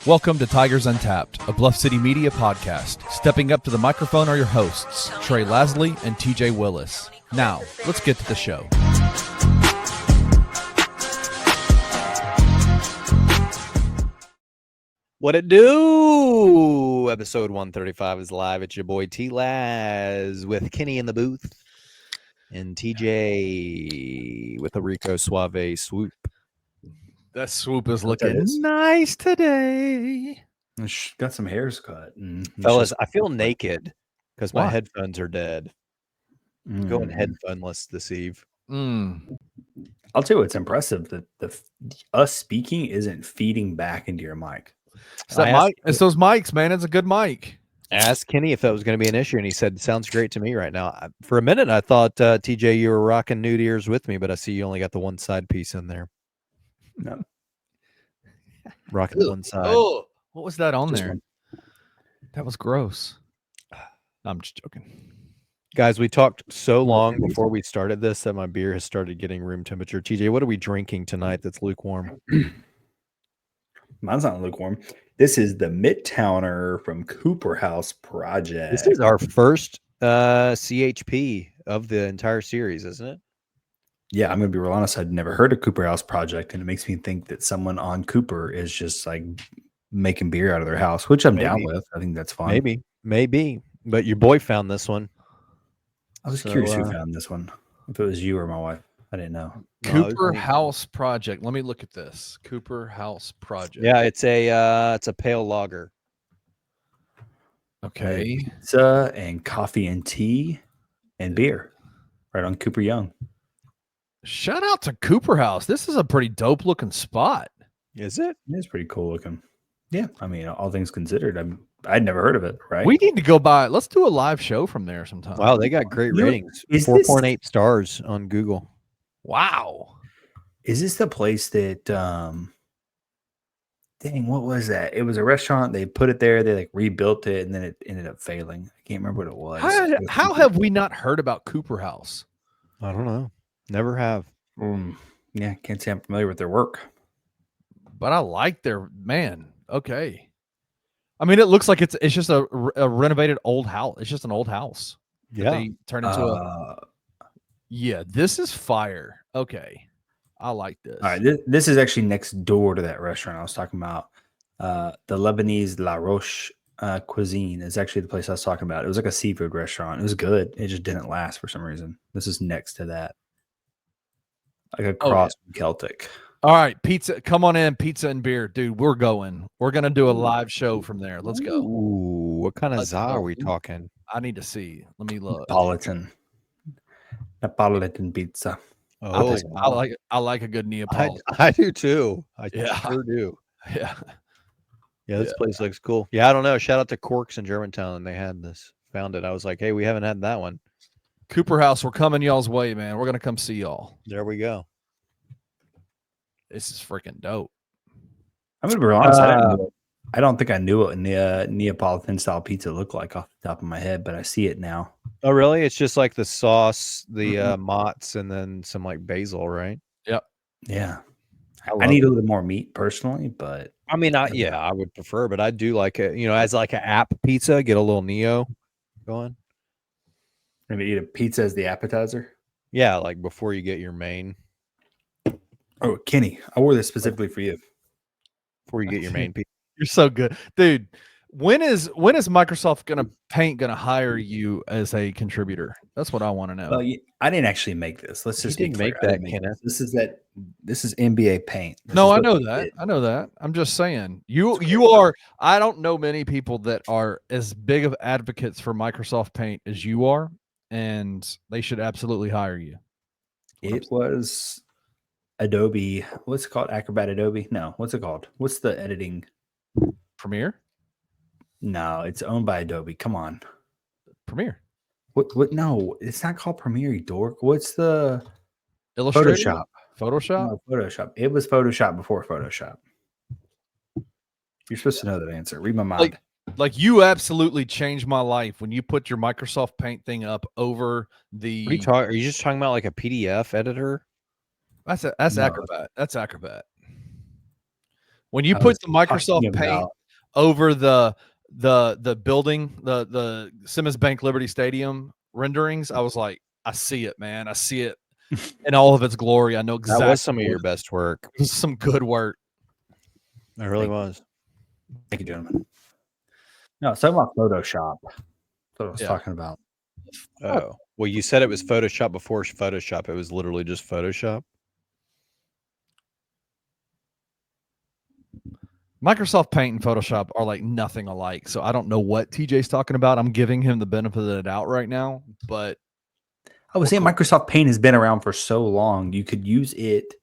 Welcome to Tigers Untapped, a Bluff City media podcast. Stepping up to the microphone are your hosts, Trey Lasley and TJ Willis. Now, let's get to the show. What it do? Episode 135 is live. It's your boy T-Laz with Kenny in the booth and TJ with a Rico Suave swoop. That swoop is looking nice today. Got some hairs cut. Fellas, I feel naked because my Why? headphones are dead. Going headphoneless this eve. I'll tell you what's impressive, that us speaking isn't feeding back into your mic. It's that mic. It's those mics, man. It's a good mic. Asked Kenny if that was going to be an issue, and he said, sounds great to me right now. For a minute, I thought, TJ, you were rocking nude ears with me, but I see you only got the one side piece in there. No. Rocking the one side. Oh, what was that on Just there? one. That was gross. I'm just joking. Guys, we talked so long before we started this that my beer has started getting room temperature. TJ, what are we drinking tonight that's lukewarm? Mine's not lukewarm. This is the Midtowner from Cooper House Project. This is our first CHP of the entire series, isn't it? Yeah, I'm going to be real honest. I'd never heard of Cooper House Project, and it makes me think that someone on Cooper is just like making beer out of their house, which I'm down with. I think that's fine. Maybe. But your boy found this one. I was curious who found this one. If it was you or my wife, I didn't know. Cooper House Project. Let me look at this. Cooper House Project. Yeah, it's a pale lager. Okay. Pizza and coffee and tea and beer, right on Cooper Young. Shout out to Cooper House. This is a pretty dope looking spot. Is it? It is pretty cool looking. Yeah, I mean, all things considered, I'd never heard of it. Right? We need to go by. Let's do a live show from there sometime. Wow, they got great ratings. Is 4.8 stars on Google. Wow. Is this the place that? Dang, what was that? It was a restaurant. They put it there. They like rebuilt it, and then it ended up failing. I can't remember what it was. How have we not heard about Cooper House? I don't know. Never have. Yeah, can't say I'm familiar with their work. But I like their man. Okay. I mean, it looks like it's just a renovated old house. It's just an old house. Yeah. They turn into Yeah, this is fire. Okay. I like this. All right, this is actually next door to that restaurant I was talking about. The Lebanese La Roche Cuisine is actually the place I was talking about. It was like a seafood restaurant. It was good. It just didn't last for some reason. This is next to that. Like a cross from Celtic. All right, pizza. Come on in, pizza and beer. Dude, we're going. We're going to do a live show from there. Let's go. Ooh, what kind of za are we talking? I need to see. Let me look. Napolitan pizza. Oh, I like a good Neapolitan. I do too. I Yeah. sure do. Yeah. Yeah, this place looks cool. Yeah, I don't know. Shout out to Corks in Germantown. And they had this. Found it. I was like, hey, we haven't had that one. Cooper House, we're coming y'all's way, man. We're going to come see y'all. There we go. This is freaking dope. I'm going to be honest. I don't think I knew what Neapolitan style pizza looked like off the top of my head, but I see it now. Oh, really? It's just like the sauce, the mozz, and then some like basil, right? Yep. Yeah. I need a little more meat personally, but I mean, I would prefer, but I do like it, as like an app pizza, get a little Neo going. maybe eat a pizza as the appetizer. Yeah, like before you get your main. Oh, Kenny, I wore this specifically for you. Before you get your main pizza. You're so good. Dude, when is Microsoft gonna hire you as a contributor? That's what I want to know. Well, I didn't actually make this. Let's just didn't make that, Kenneth. This is NBA Paint. No, I know that. I know that. I'm just saying. You are. I don't know many people that are as big of advocates for Microsoft Paint as you are, and they should absolutely hire you. It was Adobe. What's it called? Acrobat Adobe? No. What's it called? What's the editing? Premiere? No, it's owned by Adobe. Come on. Premiere. What? No, it's not called Premiere, you dork. What's the Illustrator? Photoshop? Photoshop? No, Photoshop. It was Photoshop before Photoshop. You're supposed to know that answer. Read my mind. Like you absolutely changed my life when you put your Microsoft Paint thing up over the. What are you talking? Are you just talking about like a PDF editor? That's No. Acrobat. That's Acrobat. When you I put was the Microsoft talking Paint about- over the building, the Simmons Bank Liberty Stadium renderings, I was like, I see it, man. I see it in all of its glory. I know exactly. That was some of what your it best work. was. Some good work. It really Thank you. was. Thank you, gentlemen. No, it's talking about Photoshop. That's what I was Yeah. talking about. Oh, well, you said it was Photoshop before Photoshop. It was literally just Photoshop. Microsoft Paint and Photoshop are like nothing alike. So I don't know what TJ's talking about. I'm giving him the benefit of the doubt right now, but I was saying cool. Microsoft Paint has been around for so long. You could use it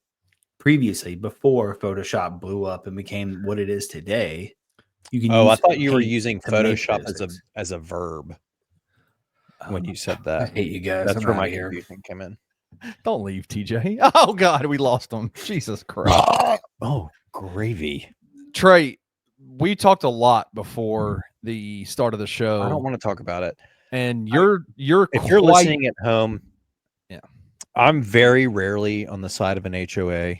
previously before Photoshop blew up and became what it is today. You can Oh, I use thought you were Paint using to make Photoshop those things. as a verb when you said that. I hate you guys. That's I'm where outta my here. confusion came in. Don't leave, TJ. Oh God, we lost him. Jesus Christ. Oh, gravy. Trey, we talked a lot before the start of the show. I don't want to talk about it. And you're If you're quite, listening at home, yeah, I'm very rarely on the side of an HOA,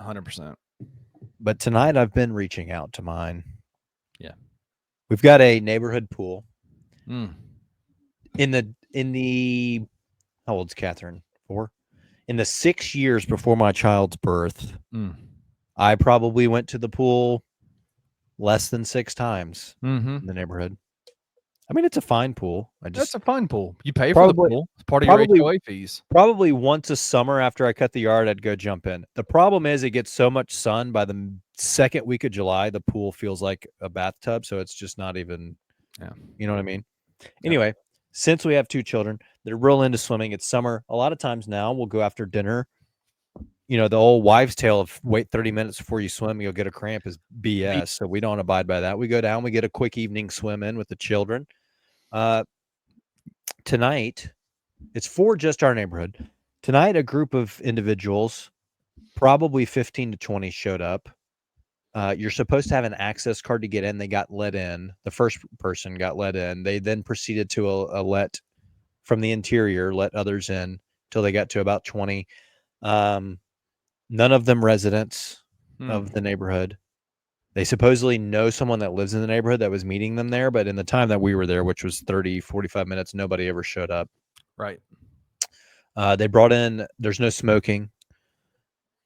100%. but tonight I've been reaching out to mine. Yeah. We've got a neighborhood pool Mm. in the how old's Catherine? 4? In the 6 years before my child's birth, I probably went to the pool less than 6 times Mm-hmm. in the neighborhood. I mean, it's a fine pool. That's a fine pool. You pay for the pool. It's part of your HOA fees. Probably once a summer after I cut the yard, I'd go jump in. The problem is it gets so much sun by the second week of July, the pool feels like a bathtub. So it's just not even, you know what I mean? Anyway, since we have 2 children, they're real into swimming. It's summer. A lot of times now we'll go after dinner. You know, the old wives' tale of wait 30 minutes before you swim, you'll get a cramp is BS. So we don't abide by that. We go down, we get a quick evening swim in with the children. Tonight, it's for just our neighborhood. Tonight, a group of individuals, probably 15 to 20, showed up. You're supposed to have an access card to get in. They got let in. The first person got let in. They then proceeded to a let from the interior, let others in till they got to about 20. None of them residents of the neighborhood. They supposedly know someone that lives in the neighborhood that was meeting them there, but in the time that we were there, which was 30, 45 minutes, nobody ever showed up. Right. They brought in, there's no smoking.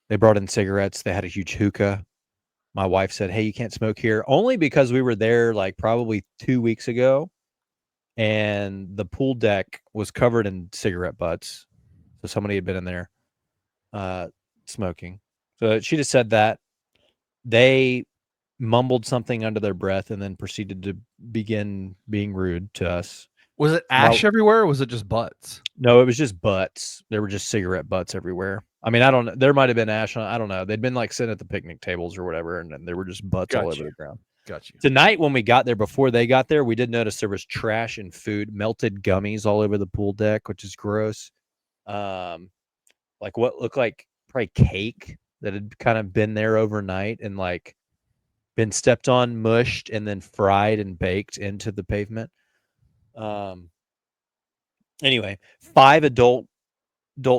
They brought in cigarettes. They had a huge hookah. My wife said, hey, you can't smoke here. Only because we were there like probably 2 weeks ago and the pool deck was covered in cigarette butts. So somebody had been in there smoking. So she just said that. They mumbled something under their breath and then proceeded to begin being rude to us. Was it ash everywhere or was it just butts? No, it was just butts. There were just cigarette butts everywhere. I mean, I don't know. There might have been ash on, I don't know. They'd been like sitting at the picnic tables or whatever, and then there were just butts all over the ground. Got you. Tonight, when we got there, before they got there, we did notice there was trash and food, melted gummies all over the pool deck, which is gross. Like what looked like probably cake that had kind of been there overnight and like been stepped on, mushed, and then fried and baked into the pavement. Anyway, 5 adults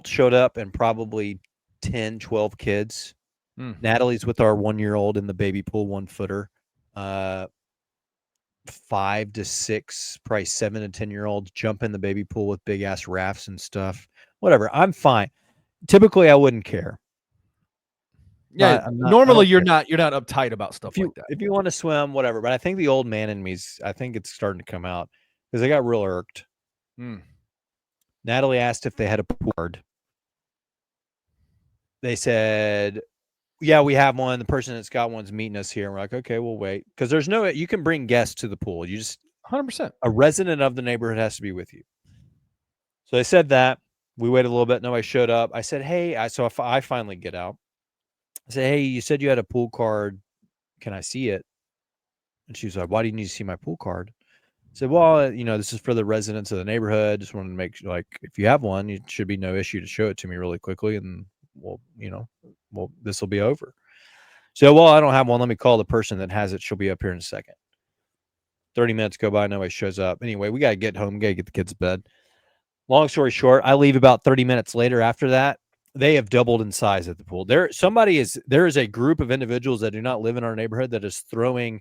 showed up and probably 10, 12 kids. Natalie's with our 1-year-old in the baby pool, 1-footer. 5 to 6, probably 7 to 10-year-olds jump in the baby pool with big ass rafts and stuff. Whatever, I'm fine. Typically, I wouldn't care. Yeah, normally you're not uptight about stuff like that. If you want to swim, whatever. But I think the old man in me's, I think it's starting to come out because I got real irked. Natalie asked if they had a pool card. They said, yeah, we have one. The person that's got one's meeting us here. And we're like, okay, we'll wait. Because there's no, you can bring guests to the pool. You just 100%. A resident of the neighborhood has to be with you. So they said that. We waited a little bit. Nobody showed up. I said, hey, so if I finally get out, I said, hey, you said you had a pool card. Can I see it? And she was like, why do you need to see my pool card? I said, well, this is for the residents of the neighborhood. Just wanted to make sure, like, if you have one, it should be no issue to show it to me really quickly. And this will be over. So, well, I don't have one. Let me call the person that has it. She'll be up here in a second. 30 minutes go by. Nobody shows up. Anyway, we got to get home. We got to get the kids to bed. Long story short, I leave about 30 minutes later after that. they have doubled in size at the pool. There is a group of individuals that do not live in our neighborhood that is throwing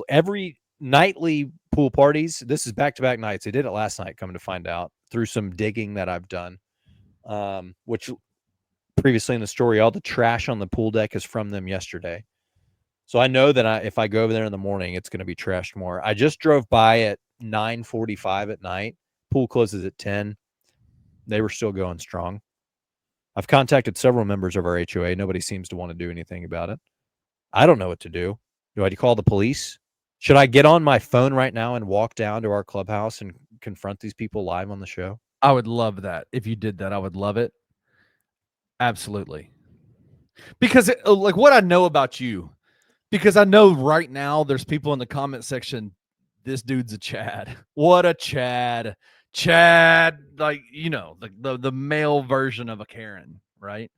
every nightly pool parties. This is back-to-back nights. They did it last night, coming to find out, through some digging that I've done. Which previously in the story, all the trash on the pool deck is from them yesterday. So I know that if I go over there in the morning, it's going to be trashed more. I just drove by at 9:45 at night. Pool closes at 10. They were still going strong. I've contacted several members of our HOA. Nobody seems to want to do anything about it. I don't know what to do. Do I call the police? Should I get on my phone right now and walk down to our clubhouse and confront these people live on the show? I would love that. If you did that, I would love it. Absolutely. Because like what I know about you, because I know right now there's people in the comment section, this dude's a Chad. What a Chad. Chad, like, you know, the male version of a Karen, right?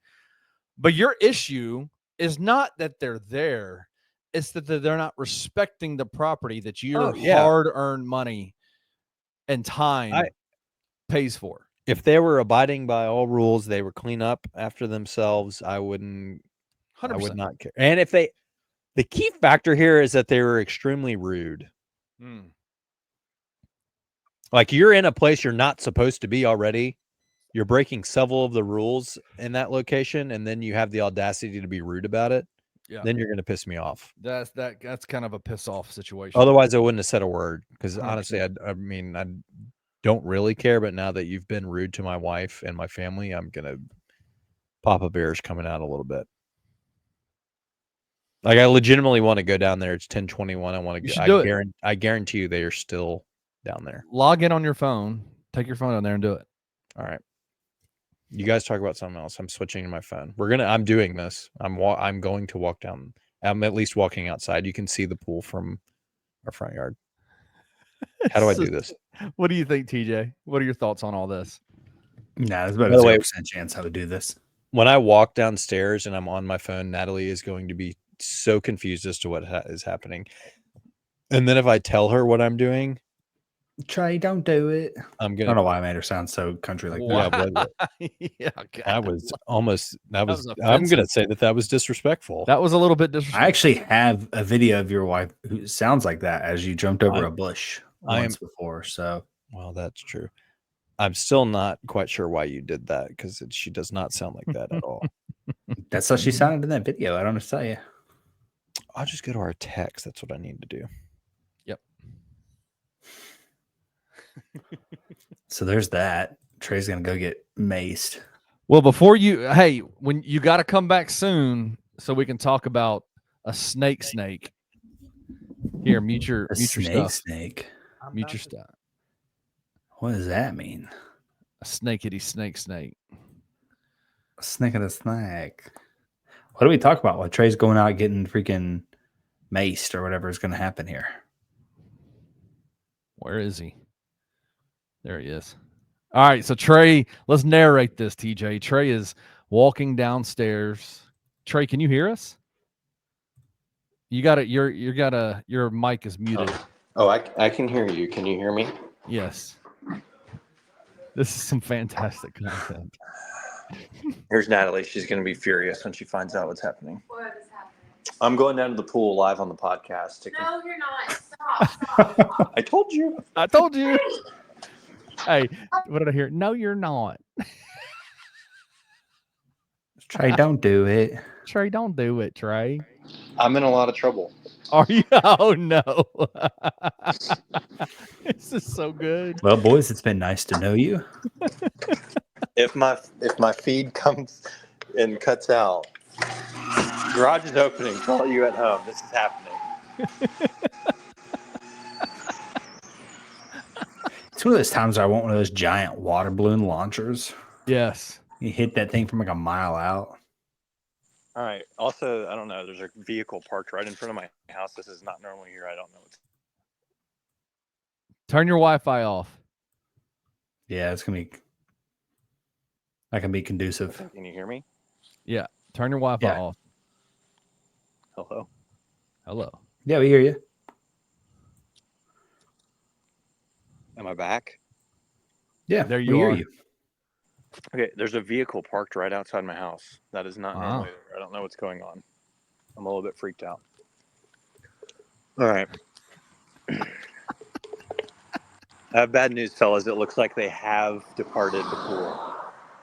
But your issue is not that they're there. It's that they're not respecting the property that your hard-earned money and time pays for. If they were abiding by all rules, they would clean up after themselves. I would not care. And if the key factor here is that they were extremely rude. Like, you're in a place you're not supposed to be already. You're breaking several of the rules in that location, and then you have the audacity to be rude about it. Yeah. Then you're going to piss me off. That's kind of a piss off situation. Otherwise, I wouldn't have said a word, because honestly, I mean, I don't really care. But now that you've been rude to my wife and my family, I'm going to Papa Bear's coming out a little bit. Like, I legitimately want to go down there. It's 10:21. I want to go. I guarantee you they are still down there. Log in on your phone. Take your phone down there and do it. All right. You guys talk about something else. I'm switching to my phone. I'm doing this. I'm going to walk down. I'm at least walking outside. You can see the pool from our front yard. How do I do this? What do you think, TJ? What are your thoughts on all this? Nah, there's about a 0% chance I would do this. When I walk downstairs and I'm on my phone, Natalie is going to be so confused as to what is happening. And then if I tell her what I'm doing, Trey, don't do it. I don't know why I made her sound so country like that. Yeah, I was almost. I'm going to say that was disrespectful. That was a little bit disrespectful. I actually have a video of your wife who sounds like that as you jumped over a bush once before. So, well, that's true. I'm still not quite sure why you did that, because she does not sound like that at all. That's how she sounded in that video. I don't know to tell you. I'll just go to our text. That's what I need to do. Yep. So there's that. Trey's gonna go get maced. Well, when you got to come back soon so we can talk about a snake. Here, mute your stuff. Snake. Mute your stuff. What does that mean? A snakeity snake. A snake and a snake. What do we talk about while Trey's going out getting freaking maced or whatever is going to happen here? Where is he? There he is. All right, so Trey, let's narrate this, TJ. Trey is walking downstairs. Trey, can you hear us? Your mic is muted. I can hear you. Can you hear me? Yes. This is some fantastic content. Here's Natalie. She's going to be furious when she finds out what's happening. What is happening? I'm going down to the pool live on the podcast. No, you're not. Stop. I told you. Hey, what did I hear? No, you're not. Trey, don't do it. Trey, don't do it, Trey. I'm in a lot of trouble. Are you? Oh, no. This is so good. Well, boys, it's been nice to know you. If my feed comes and cuts out, garage is opening for all you at home. This is happening. It's one of those times where I want one of those giant water balloon launchers. Yes. You hit that thing from like a mile out. All right. Also, I don't know. There's a vehicle parked right in front of my house. This is not normally here. I don't know. Turn your Wi-Fi off. Yeah, it's going to be... That can be conducive. Can you hear me? Yeah. Turn your Wi-Fi off. Hello. Yeah, we hear you. Am I back? Yeah, there you are. Hear you. Okay, there's a vehicle parked right outside my house. That is not Wow. normally there. I don't know what's going on. I'm a little bit freaked out. All right. I have bad news, fellas. It looks like they have departed the pool.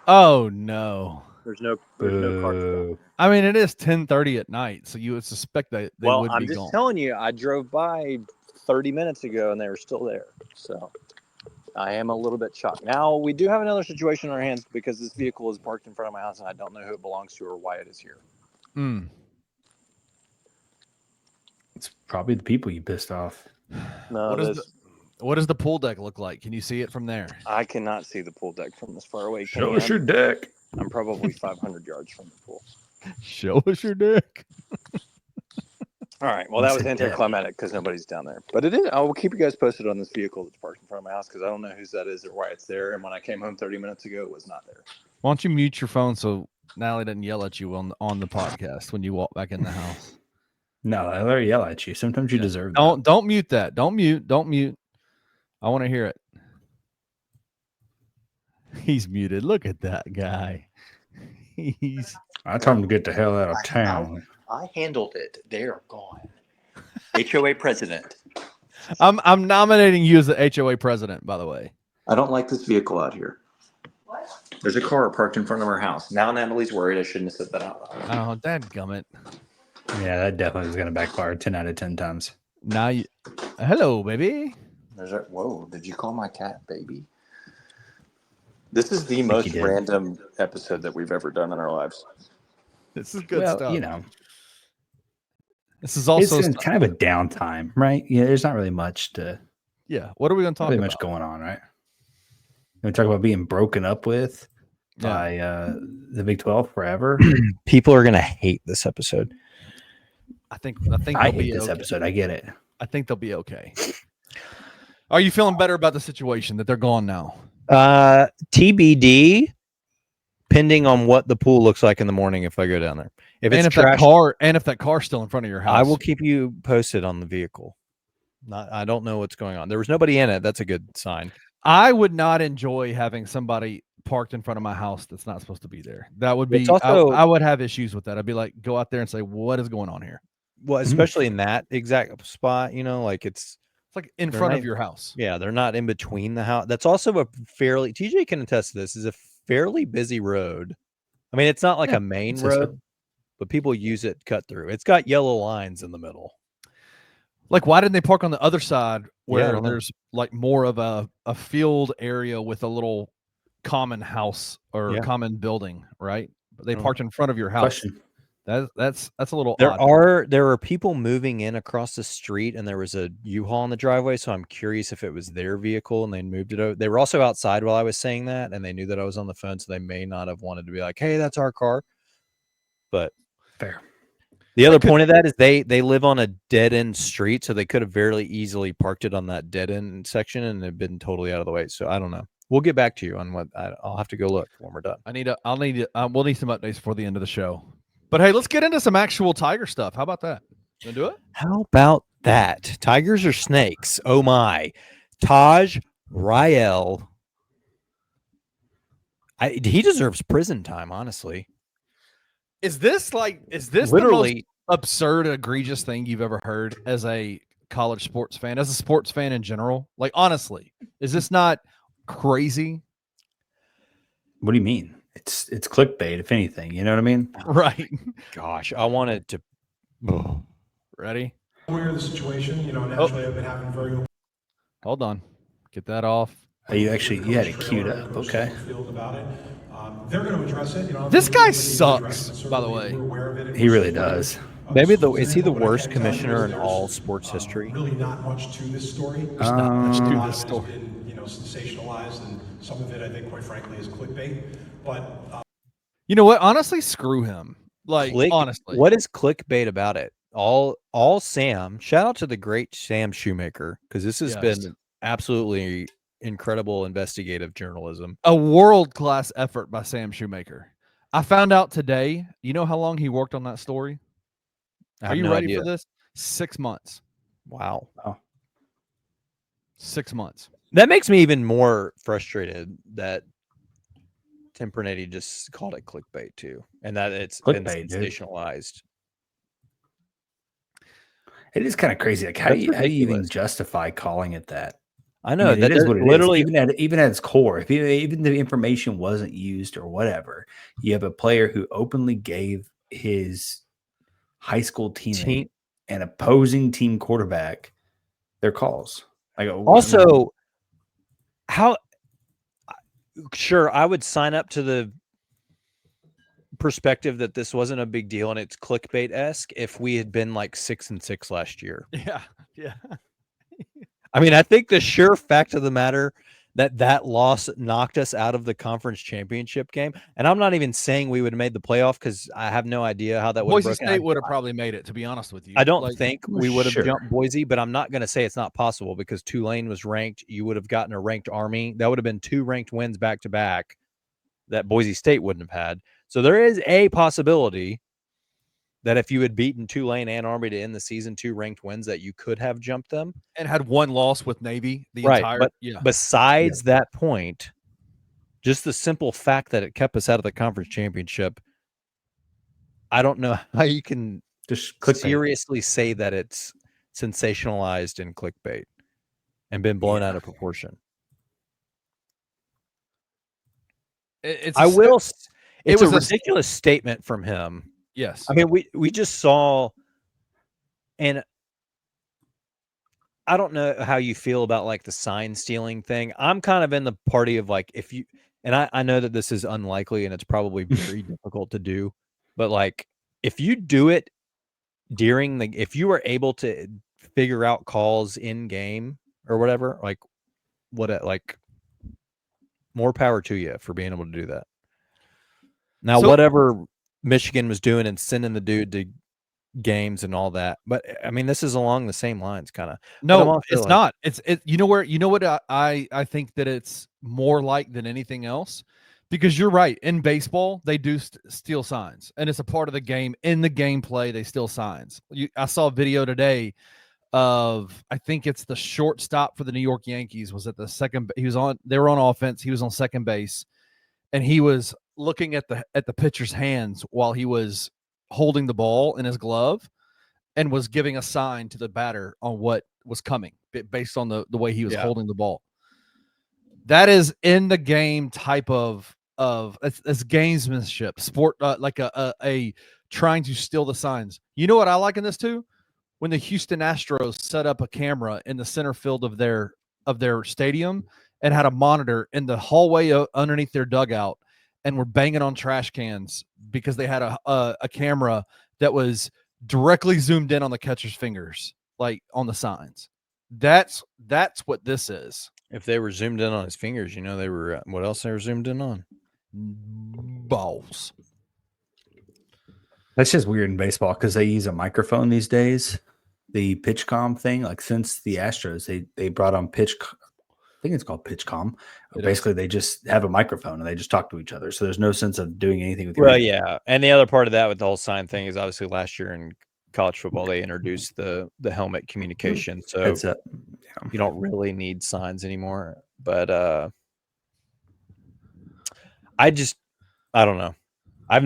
Oh no. There's no cars. Boo. I mean, it is 10:30 at night, so you would suspect that they Well, would I'm be just gone. telling you, I drove by 30 minutes ago and they were still there. So I am a little bit shocked. Now, we do have another situation on our hands because this vehicle is parked in front of my house and I don't know who it belongs to or why it is here. Mm. It's probably the people you pissed off. No, What does the pool deck look like? Can you see it from there? I cannot see the pool deck from this far away. Show us your deck. I'm probably 500 yards from the pool. Show us your dick. All right. Well, that was It's a deck. anticlimactic because nobody's down there. But it is. I will keep you guys posted on this vehicle that's parked in front of my house because I don't know whose that is or why it's there. And when I came home 30 minutes ago, it was not there. Why don't you mute your phone so Natalie doesn't yell at you on the podcast when you walk back in the house? No, I let her yell at you. Sometimes you deserve that. Don't mute that. Don't mute. I want to hear it. He's muted. Look at that guy. I told him to get the hell out of town. I handled it. They're gone. HOA president. I'm nominating you as the HOA president, by the way. I don't like this vehicle out here. What? There's a car parked in front of our house. Now Natalie's worried. I shouldn't have said that out loud. Oh, dadgummit. Yeah, that definitely is going to backfire 10 out of 10 times. Now you hello, baby. Whoa, did you call my cat baby? This is the you most did. random episode that we've ever done in our lives. This is good Well, stuff. you know, This is also it's kind of a downtime, right? Yeah, there's not really much to yeah. What are we going to talk really about? much going on, right? We talk about being broken up with Yeah. by the Big 12 forever. People are gonna hate this episode. I think I they'll hate be this okay. episode. I get it. I think they'll be okay. Are you feeling better about the situation that they're gone now? TBD, pending on what the pool looks like in the morning if I go down there. If it's that car's still in front of your house, I will keep you posted on the vehicle. I don't know what's going on. There was nobody in it. That's a good sign. I would not enjoy having somebody parked in front of my house that's not supposed to be there. That would be. It's also- I would have issues with that. I'd be like, go out there and say, what is going on here? Well, especially in that exact spot, like it's It's like in They're front not- of your house. yeah, they're not in between the house. That's also a fairly TJ can attest to this. Is a fairly busy road. I mean, it's not like Yeah, a main it's just a- road, but people use it cut through. It's got yellow lines in the middle. Like, why didn't they park on the other side I where don't know. there's like more of a field area with a little common house or Yeah. common building, right? But they Oh. parked in front of your house. Question. That's a little There odd. are people moving in across the street, and there was a U-Haul in the driveway. So I'm curious if it was their vehicle and they moved it over. They were also outside while I was saying that, and they knew that I was on the phone, so they may not have wanted to be like, "Hey, that's our car." But Fair. the other point of that is they live on a dead end street, so they could have very easily parked it on that dead end section and have been totally out of the way. So I don't know. We'll get back to you on what I'll have to go look when we're done. we'll need some updates before the end of the show. But hey, let's get into some actual Tiger stuff. How about that? Gonna do it? How about that? Tigers or snakes? Oh my. Taj Rah-El. He deserves prison time, honestly. Is this literally Literally, the most absurd, egregious thing you've ever heard as a college sports fan, as a sports fan in general? Like, honestly, is this not crazy? What do you mean? It's clickbait, if anything. You know what I mean? Right. gosh, I wanted to. Oh. Ready? Aware of the situation, naturally I've been having very open Hold on. Get that off. Oh, you had it queued up. Okay. field about it. They're going to address it. This guy sucks, by the way. He really does. Maybe is he the worst commissioner in all sports history? Really not much to this story. There's not much A to lot this of it has story. been, sensationalized, and some of it, I think, quite frankly, is clickbait. But You know what? Honestly, screw him. Like, honestly. What is clickbait about it? All Sam. Shout out to the great Sam Shoemaker, because this has Yes. been absolutely incredible investigative journalism. A world-class effort by Sam Shoemaker. I found out today, you know how long he worked on that story? I Are have you no ready idea. for this? 6 months. Wow. 6 months. That makes me even more frustrated that Tim Pernetti just called it clickbait too, and that it's been Clickbait, dude. sensationalized. It is kind of crazy. Like, how do That's you even ridiculous. justify calling it that? I I know mean, that it is does- what it is. literally. Even at its core, if even the information wasn't used or whatever, you have a player who openly gave his high school teammate and opposing team quarterback their calls. Like, Also, how? Sure, I would sign up to the perspective that this wasn't a big deal and it's clickbait-esque if we had been like 6-6 last year. Yeah. I mean, I think the sure fact of the matter that loss knocked us out of the conference championship game, and I'm not even saying we would have made the playoff because I have no idea how that would have Boise broken. State would have probably made it, to be honest with you. I don't Like, think well, we would have sure. jumped Boise, but I'm not going to say it's not possible because Tulane was ranked. You would have gotten a ranked Army. That would have been 2 ranked wins back to back that Boise State wouldn't have had. So there is a possibility that if you had beaten Tulane and Army to end the season, 2 ranked wins, that you could have jumped them. and had one loss with Navy the Right, entire but yeah. besides that point, just the simple fact that it kept us out of the conference championship, I don't know how you can just clickbait. seriously say that it's sensationalized and clickbait and been blown out of proportion. It's I will. It's was a a- ridiculous statement from him. Yes. I mean, we just saw, and I don't know how you feel about like the sign stealing thing. I'm kind of in the party of like, if you, and I know that this is unlikely and it's probably very difficult to do, but like if you do it during if you are able to figure out calls in game or whatever, like like more power to you for being able to do that. Now, So- whatever Michigan was doing and sending the dude to games and all that, but I mean, this is along the same lines, kind of. No, it's not. It's you know what I think that it's more like than anything else, because you're right. In baseball, they do steal signs, and it's a part of the game. In the gameplay, they steal signs. I saw a video today of, I think it's the shortstop for the New York Yankees was at the second. They were on offense. He was on second base, and he was looking at the pitcher's hands while he was holding the ball in his glove, and was giving a sign to the batter on what was coming based on the way he was holding the ball. That is in the game type of it's gamesmanship, sport, like a trying to steal the signs. You know what I like in this too? When the Houston Astros set up a camera in the center field of their stadium and had a monitor in the hallway underneath their dugout, and were banging on trash cans because they had a camera that was directly zoomed in on the catcher's fingers, like on the signs. That's what this is. If they were zoomed in on his fingers, you know, they were what else they were zoomed in on? Balls. That's just weird in baseball because they use a microphone these days. The PitchCom thing, like since the Astros, they brought on I think it's called PitchCom. Basically, they just have a microphone and they just talk to each other. So there's no sense of doing anything with. Well, yeah, and the other part of that with the whole sign thing is obviously last year in college football they introduced the helmet communication, so you don't really need signs anymore. But I don't know. I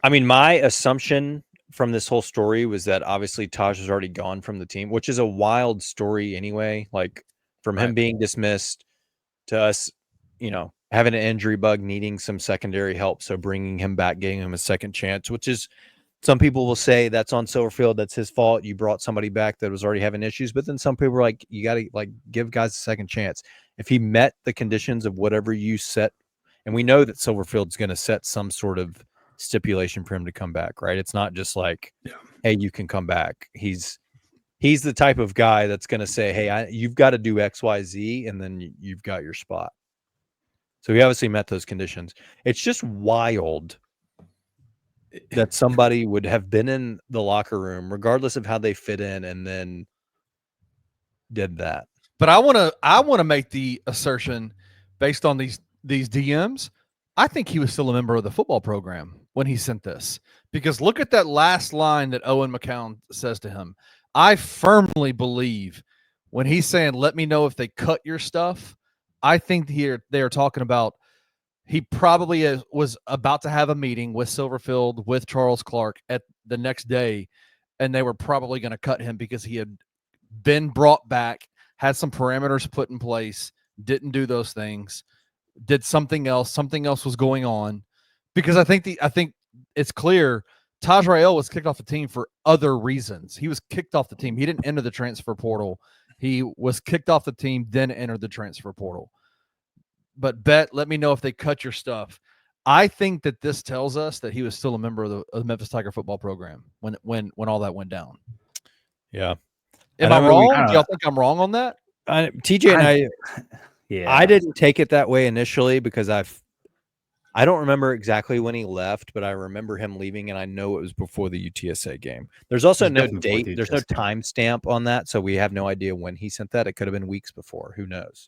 mean, my assumption from this whole story was that obviously Taj was already gone from the team, which is a wild story anyway. Like from him being dismissed to us, you know, having an injury bug, needing some secondary help. So bringing him back, getting him a second chance, which is, some people will say that's on Silverfield. That's his fault. You brought somebody back that was already having issues. But then some people are like, you got to like give guys a second chance. If he met the conditions of whatever you set, and we know that Silverfield's going to set some sort of stipulation for him to come back, right? It's not just like, hey, you can come back. He's the type of guy that's going to say, hey, you've got to do X, Y, Z, and then you've got your spot. So he obviously met those conditions. It's just wild that somebody would have been in the locker room, regardless of how they fit in, and then did that. But I want to make the assertion based on these DMs. I think he was still a member of the football program when he sent this, because look at that last line that Owen McCown says to him. I firmly believe when he's saying, let me know if they cut your stuff, I think here they are talking about he probably was about to have a meeting with Silverfield, with Charles Clark at the next day, and they were probably going to cut him because he had been brought back, had some parameters put in place, didn't do those things, did something else was going on. Because I think it's clear Taj Rah-El was kicked off the team for other reasons. He was kicked off the team. He didn't enter the transfer portal. He was kicked off the team, then entered the transfer portal. But let me know if they cut your stuff. I think that this tells us that he was still a member of the Memphis Tiger football program when all that went down. Yeah. Am I wrong? Do y'all think I'm wrong on that? TJ and I Yeah. I didn't take it that way initially because I don't remember exactly when he left, but I remember him leaving, and I know it was before the UTSA game. There's also It's no definitely before date. the There's no UTSA game. timestamp on that, so we have no idea when he sent that. It could have been weeks before. Who knows?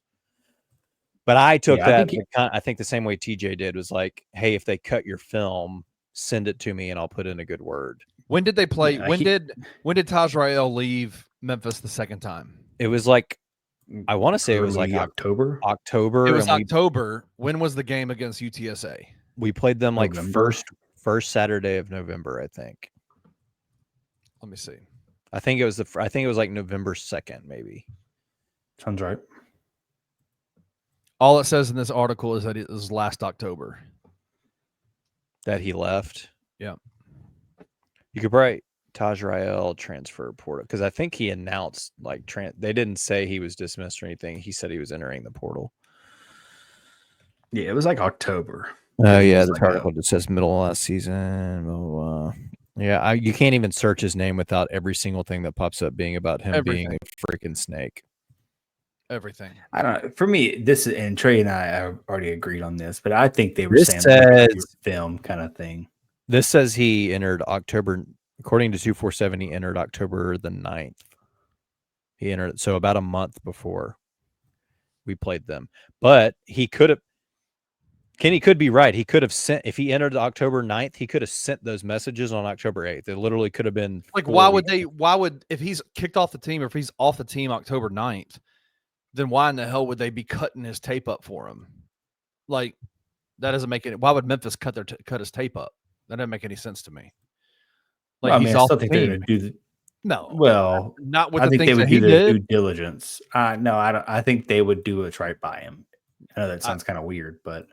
But I took Yeah, I think the same way TJ did was like, hey, if they cut your film, send it to me, and I'll put in a good word. When did they play? Yeah, when did Taj Rah-El leave Memphis the second time? It was like, I want to say it was like early October. October. It was and October. When was the game against UTSA? we played them like November? first Saturday of November, I think. Let me see. I think it was like November 2nd, maybe. Sounds right. All it says in this article is that it was last October. That he left. Yeah. You could write Taj Rah-El transfer portal because I think he announced like they didn't say he was dismissed or anything. He said he was entering the portal. Yeah, it was like October. Oh yeah, It's the like article just says middle of last season. Blah, blah, blah. Yeah, you can't even search his name without every single thing that pops up being about him being a freaking snake. Everything. I don't know. For me, this and Trey and I have already agreed on this, but I think they were This saying says- like film kind of thing. This says he entered October, according to 247, he entered October the 9th. He entered, so about a month before we played them. But he could have, Kenny could be right. He could have sent, if he entered October 9th, he could have sent those messages on October 8th. It literally could have been Like, 4 why would weeks. if he's kicked off the team or if he's off the team October 9th, then why in the hell would they be cutting his tape up for him? Like, that doesn't make it. Why would Memphis cut his tape up? That doesn't make any sense to me. Like, Well, I mean, he's I off still the think they're team. going to do the. No. Well, not with I the think they things would that he do the due did. diligence. No, I don't. I think they would do what's right by him. I know that sounds kind of weird, but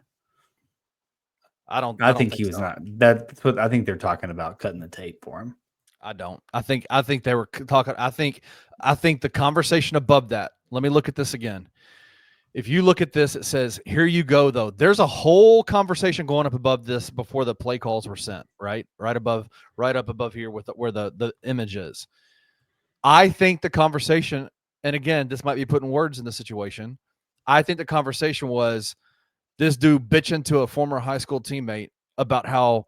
I don't think he was so. not. That's what I think they're talking about, cutting the tape for him. I don't. I think they were talking. I think the conversation above that. Let me look at this again. If you look at this, it says, here you go, though. There's a whole conversation going up above this before the play calls were sent, right? Right up above here with where the image is. I think the conversation, and again, this might be putting words in the situation. I think the conversation was this dude bitching to a former high school teammate about how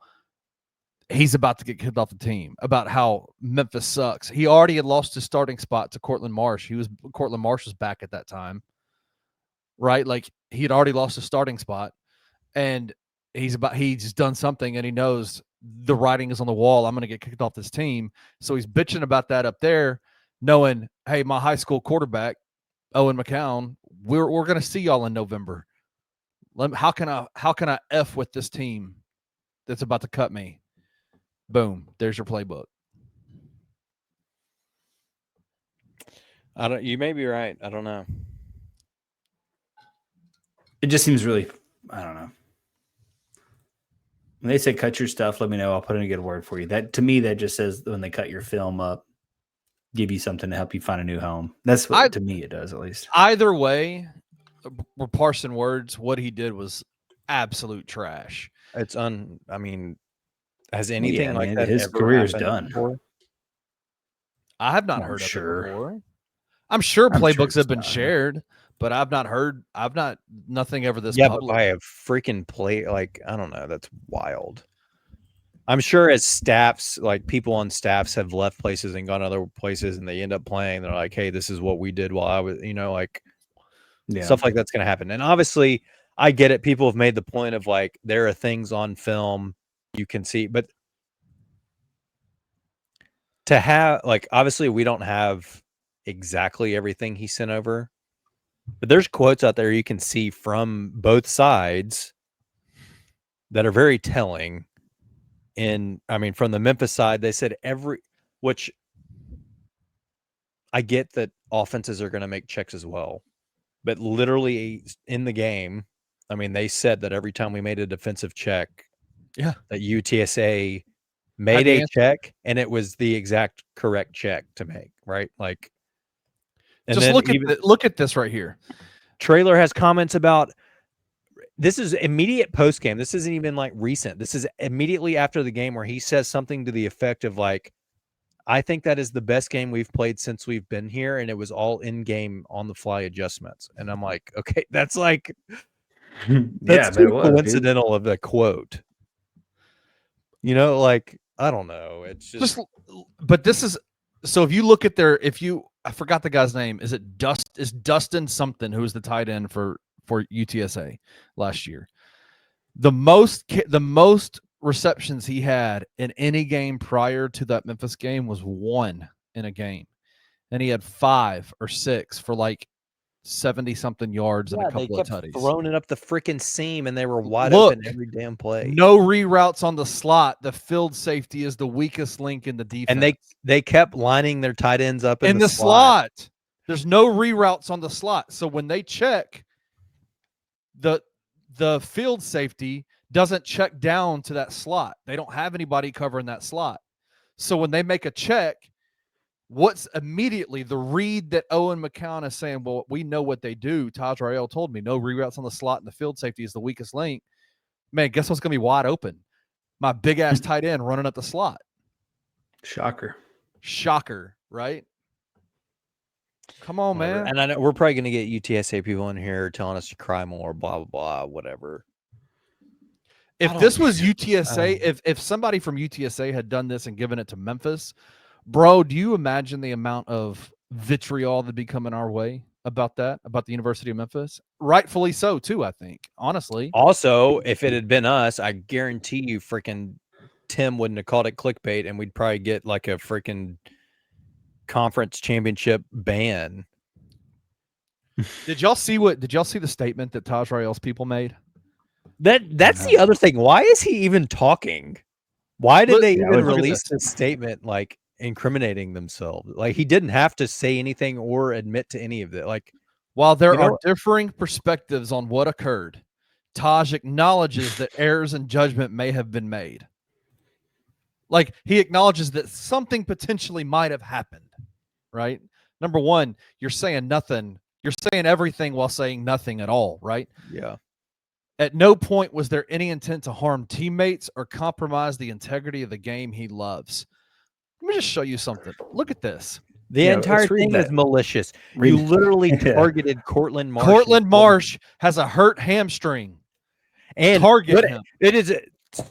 he's about to get kicked off the team, about how Memphis sucks. He already had lost his starting spot to Cortland Marsh. Cortland Marsh was back at that time. Right? Like, he had already lost his starting spot, and he's done something, and he knows the writing is on the wall. I'm going to get kicked off this team. So he's bitching about that up there, knowing, hey, my high school quarterback, Owen McCown, we're going to see y'all in November. How can I F with this team that's about to cut me? Boom. There's your playbook. You may be right. I don't know. It just seems really, I don't know. When they say cut your stuff, let me know. I'll put in a good word for you. That, to me, that just says when they cut your film up, give you something to help you find a new home. That's what, to me, it does, at least. Either way, we're parsing words. What he did was absolute trash. It's I mean, has anything like that his ever career's happened done before? I have not I'm heard sure. of it before. I'm sure I'm playbooks sure have been it's done. shared, but nothing ever this Yeah, public. but by a freaking play, like, I don't know, that's wild. I'm sure as staffs, like people on staffs have left places and gone other places, and they end up playing. They're like, "Hey, this is what we did while I was," like stuff like that's going to happen. And obviously, I get it. People have made the point of like there are things on film you can see, but to have like obviously we don't have exactly everything he sent over, but there's quotes out there you can see from both sides that are very telling. From the Memphis side, they said which I get that offenses are going to make checks as well, but literally in the game, they said that every time we made a defensive check, Yeah, that UTSA Had made the a answer. check and it was the exact correct check to make, right? Like, and just then look at this right here. Trailer has comments about this is immediate post game. This isn't even like recent. This is immediately after the game where he says something to the effect of like, I think that is the best game we've played since we've been here, and it was all in game on the fly adjustments. And I'm like, okay, that's like that's but it too was, dude. coincidental of a quote. Like, I don't know. It's just but this is so if you look at I forgot the guy's name. Is Dustin something who was the tight end for UTSA last year? The most receptions he had in any game prior to that Memphis game was 1 in a game, and he had 5 or 6 for like 70-something yards and a couple of tutties. Throwing it up the freaking seam, and they were wide Look, open every damn play. No reroutes on the slot. The field safety is the weakest link in the defense. And they kept lining their tight ends up in the slot. There's no reroutes on the slot. So when they check, the field safety doesn't check down to that slot. They don't have anybody covering that slot. So when they make a check, what's immediately the read that Owen McCown is saying, well, we know what they do. Taj Rah-El told me no reroutes on the slot, and the field safety is the weakest link. Man, guess what's going to be wide open? My big-ass tight end running up the slot. Shocker, right? Come on, man. And I know we're probably going to get UTSA people in here telling us to cry more, blah, blah, blah, whatever. If this was UTSA, if somebody from UTSA had done this and given it to Memphis, bro, do you imagine the amount of vitriol that'd be coming our way about that, about the University of Memphis? Rightfully so, too, I think, honestly. Also, if it had been us, I guarantee you freaking Tim wouldn't have called it clickbait, and we'd probably get like a freaking conference championship ban. Did y'all see the statement that Taj Rah-El's people made? That's the other thing. Why is he even talking? Why did they even release this statement like incriminating themselves? Like, he didn't have to say anything or admit to any of it. Like, while there are differing perspectives on what occurred, Taj acknowledges that errors in judgment may have been made. Like, he acknowledges that something potentially might have happened, right? Number one, you're saying nothing. You're saying everything while saying nothing at all, right? Yeah. At no point was there any intent to harm teammates or compromise the integrity of the game he loves. Let me just show you something. Look at this. The entire thing is malicious. You literally targeted Cortland Marsh. Cortland Marsh has a hurt hamstring. And target him. It is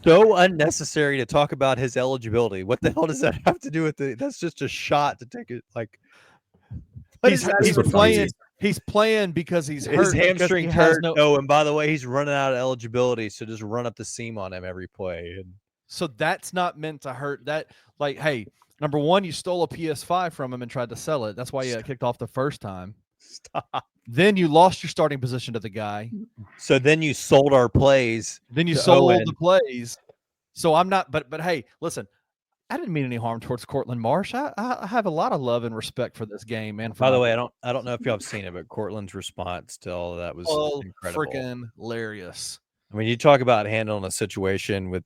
so unnecessary to talk about his eligibility. What the hell does that have to do with it? That's just a shot to take it. Like, he's playing. He's playing because he's hurt. His hamstring hurt. Oh, and by the way, he's running out of eligibility, so just run up the seam on him every play. And so that's not meant to hurt. That, like, hey, number one, you stole a PS5 from him and tried to sell it. That's why you got kicked off the first time. Stop. Then you lost your starting position to the guy. So then you sold our plays. Then you sold the plays. So I'm not. But hey, listen. I didn't mean any harm towards Cortland Marsh. I have a lot of love and respect for this game, man. By the way, I don't know if y'all have seen it, but Cortland's response to all of that was incredible. Freaking hilarious. I mean, you talk about handling a situation with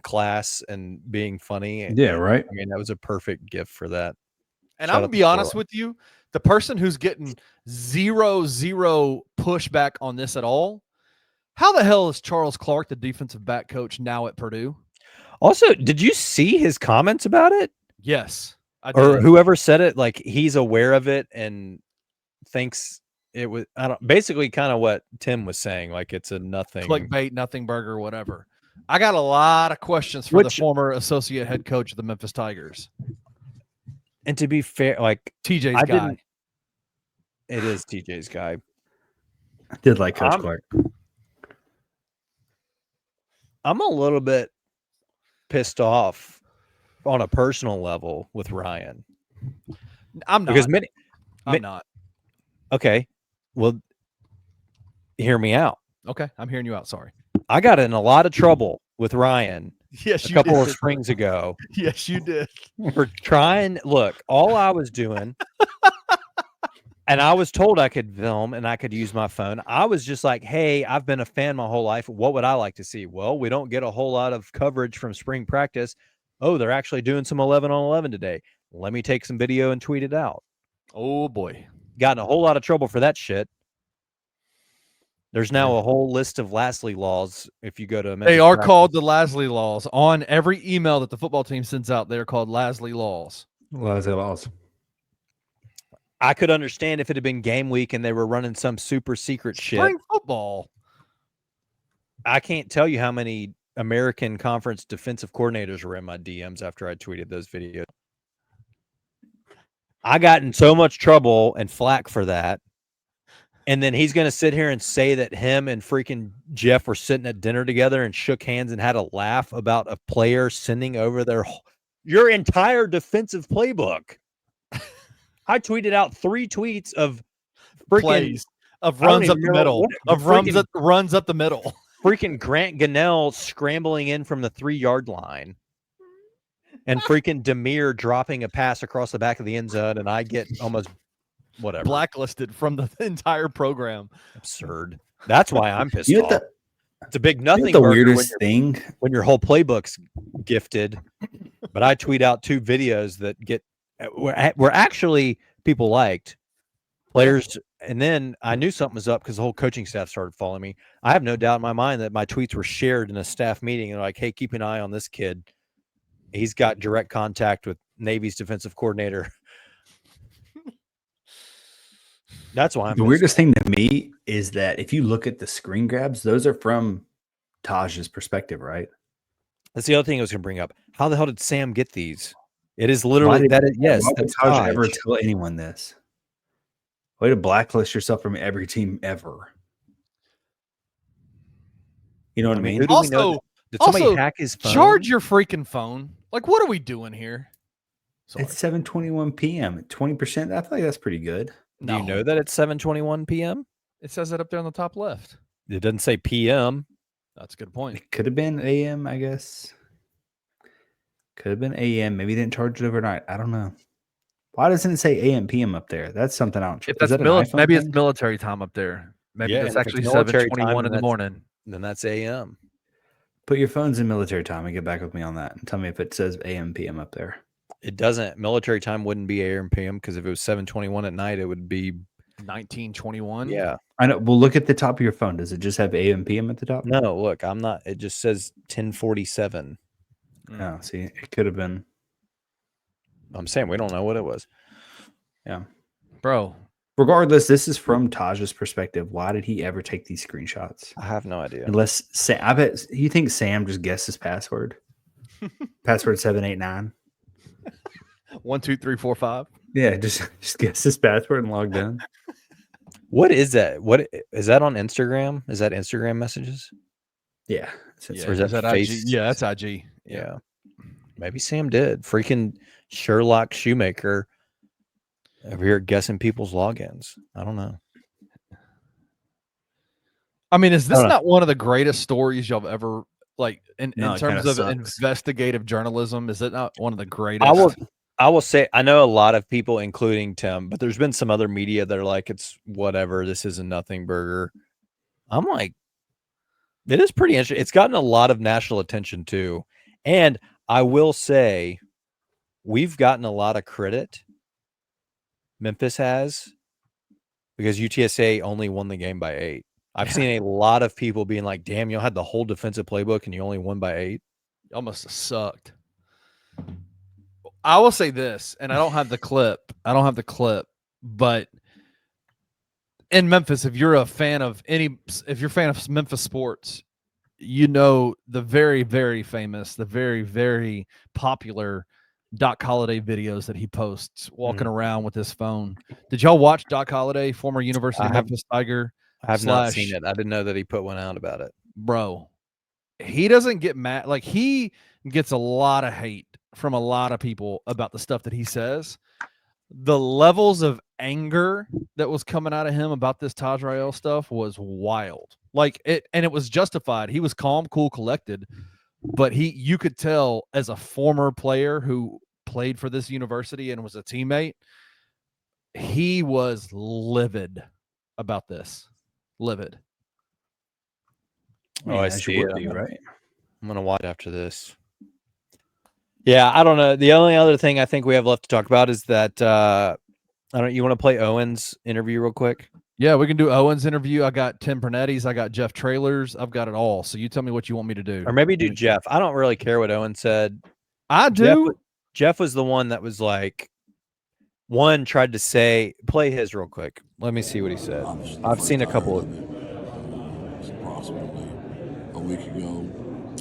class and being funny. Yeah, right. I mean, that was a perfect gift for that. And I'm gonna be honest with you, the person who's getting zero pushback on this at all, how the hell is Charles Clark, the defensive back coach, now at Purdue? Also, did you see his comments about it? Yes. I Or did. whoever said it, like, he's aware of it and thinks it was basically kind of what Tim was saying, like it's a nothing clickbait, nothing burger, whatever. I got a lot of questions for the former associate head coach of the Memphis Tigers. And to be fair, like TJ's guy. It is TJ's guy. I did like Coach Clark. I'm a little bit pissed off on a personal level with Ryan. I'm not. Because I'm not. Okay. Well, hear me out. Okay. I'm hearing you out. Sorry. I got in a lot of trouble with Ryan Yes, a you couple did. of springs ago Yes, you did. for trying. Look, all I was doing, and I was told I could film and I could use my phone. I was just like, hey, I've been a fan my whole life. What would I like to see? Well, we don't get a whole lot of coverage from spring practice. Oh, they're actually doing some 11 on 11 today. Let me take some video and tweet it out. Oh boy. Got in a whole lot of trouble for that shit. There's now a whole list of Lastly laws. If you go to They Memphis are practice. called the Lasley laws. On every email that the football team sends out, they're called Lasley laws. Laws. I could understand if it had been game week and they were running some super secret shit. Spring football. I can't tell you how many American Conference defensive coordinators were in my DMs after I tweeted those videos. I got in so much trouble and flack for that. And then he's going to sit here and say that him and freaking Jeff were sitting at dinner together and shook hands and had a laugh about a player sending over your entire defensive playbook. I tweeted out 3 tweets of freaking Plays of I don't runs up even the know middle. what- Of runs up the middle. freaking Grant Gunnell scrambling in from the 3-yard line and freaking Demir dropping a pass across the back of the end zone, and I get almost whatever. Blacklisted from the entire program. Absurd. That's why I'm pissed You know off. what It's a big the, you know nothing what the burger weirdest thing? when your whole playbook's gifted, but I tweet out 2 videos that were actually people liked. Players, and then I knew something was up because the whole coaching staff started following me. I have no doubt in my mind that my tweets were shared in a staff meeting, and they're like, hey, keep an eye on this kid. He's got direct contact with Navy's defensive coordinator. That's why I'm The pissed weirdest off. thing to me is that if you look at the screen grabs, those are from Taj's perspective, right? That's the other thing I was going to bring up. How the hell did Sam get these? It is literally yes. Why would That's Taj ever Taj. tell anyone this? Way to blacklist yourself from every team ever. You know what I mean? Who do we know? Also, Did somebody also, hack his phone? charge your freaking phone. Like, what are we doing here? Sorry. It's 7:21 p.m. 20%. I feel like that's pretty good. Do you know that it's 7:21 p.m.? It says it up there on the top left. It doesn't say p.m. That's a good point. It could have been a.m., I guess. Could have been a.m. Maybe they didn't charge it overnight. I don't know. Why doesn't it say a.m. p.m. up there? That's something I don't. If Is that's that an iPhone maybe it's thing? military time up there. Maybe Yeah, it's and if actually it's military time, 7:21 in then the morning. Then that's a.m. Put your phones in military time and get back with me on that. And tell me if it says a.m. p.m. up there. It doesn't. Military time wouldn't be a.m. p.m. because if it was 7:21 at night, it would be 1921. yeah. I know. Well, look at the top of your phone. Does it just have a.m. p.m. at the top? No, look, I'm not. It just says 10:47. No. See, it could have been. I'm saying we don't know what it was. Yeah. Bro. Regardless, this is from Taj's perspective. Why did he ever take these screenshots? I have no idea. Unless I bet you think Sam just guessed his password. Password 789. 1, 2, 3, 4, 5. Yeah, just guess his password and logged in. What is that? What is that on Instagram? Is that Instagram messages? Yeah. Yeah, Or is that IG? face? Yeah, that's IG. Yeah. Maybe Sam did. Freaking Sherlock Shoemaker over here guessing people's logins. I don't know. I mean, is this I don't know. not one of the greatest stories y'all have ever like in No, it terms kinda of sucks. investigative journalism? Is it not one of the greatest? I will say I know a lot of people, including Tim, but there's been some other media that are like, it's whatever. This is a nothing burger. I'm like, it is pretty interesting. It's gotten a lot of national attention too. And I will say we've gotten a lot of credit. Memphis has, because UTSA only won the game by 8. I've seen a lot of people being like, damn, you had the whole defensive playbook and you only won by 8. Y'all must have sucked. I will say this, and I don't have the clip. But in Memphis, if you're a fan of Memphis sports, you know the very, very famous, the very, very popular Doc Holliday videos that he posts walking around with his phone. Did y'all watch Doc Holliday, former University of Memphis Tiger? I have not seen it. I didn't know that he put one out about it. Bro, he doesn't get mad. Like, he gets a lot of hate from a lot of people about the stuff that he says. The levels of anger that was coming out of him about this Taj Rah-El stuff was wild. Like it, and it was justified. He was calm, cool, collected, but you could tell as a former player who played for this university and was a teammate, he was livid about this. Livid. I mean, I as you see would it. be, right? I'm gonna watch after this. Yeah, I don't know. The only other thing I think we have left to talk about is that I don't. You want to play Owen's interview real quick? Yeah, we can do Owen's interview. I got Tim Pernetti's. I got Jeff Trailers. I've got it all. So you tell me what you want me to do. Or maybe do Jeff. I don't really care what Owen said. I do. Jeff was the one that was like, tried to say, play his real quick. Let me see what he said. I've seen a couple of. Approximately a week ago,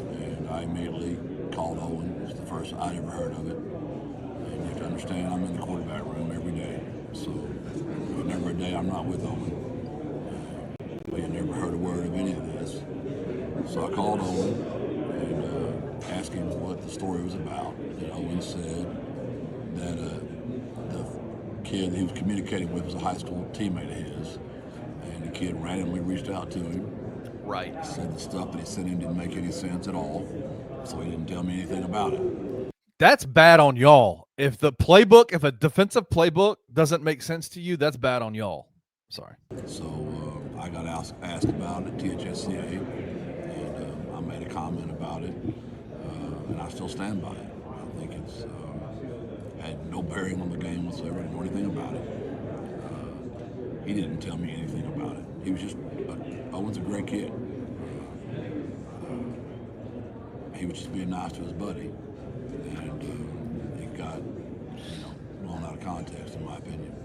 and I immediately called Owen. It's the first I'd ever heard of it. And you have to understand, I'm in the quarterback room every day, so there's never a day I'm not with Owen. We had never heard a word of any of this. So I called Owen and asked him what the story was about. And Owen said that the kid he was communicating with was a high school teammate of his, and the kid randomly reached out to him. Right. Said the stuff that he sent him didn't make any sense at all, so he didn't tell me anything about it. That's bad on y'all. If a defensive playbook doesn't make sense to you, that's bad on y'all. Sorry. So I got asked about it at THSCA, and I made a comment about it, and I still stand by it. I think it's had no bearing on the game whatsoever. I didn't know anything about it. He didn't tell me anything about it. He was just, Owen's a great kid. He was just being nice to his buddy, and it got, blown out of context, in my opinion.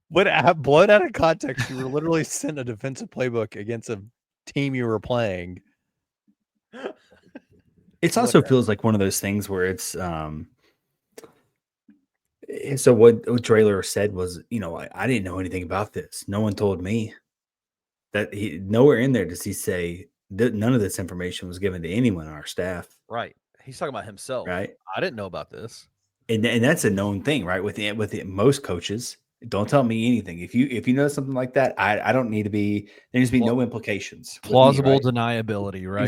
What blown out of context? You were literally sent a defensive playbook against a team you were playing. It also feels like one of those things where it's so what Trailer said was, I didn't know anything about this. No one told me. That nowhere in there does he say that none of this information was given to anyone on our staff. Right. He's talking about himself. Right. I didn't know about this. And that's a known thing, right? With most coaches, don't tell me anything. If you know something like that, I don't need to be. There needs to be no implications. Plausible deniability, right?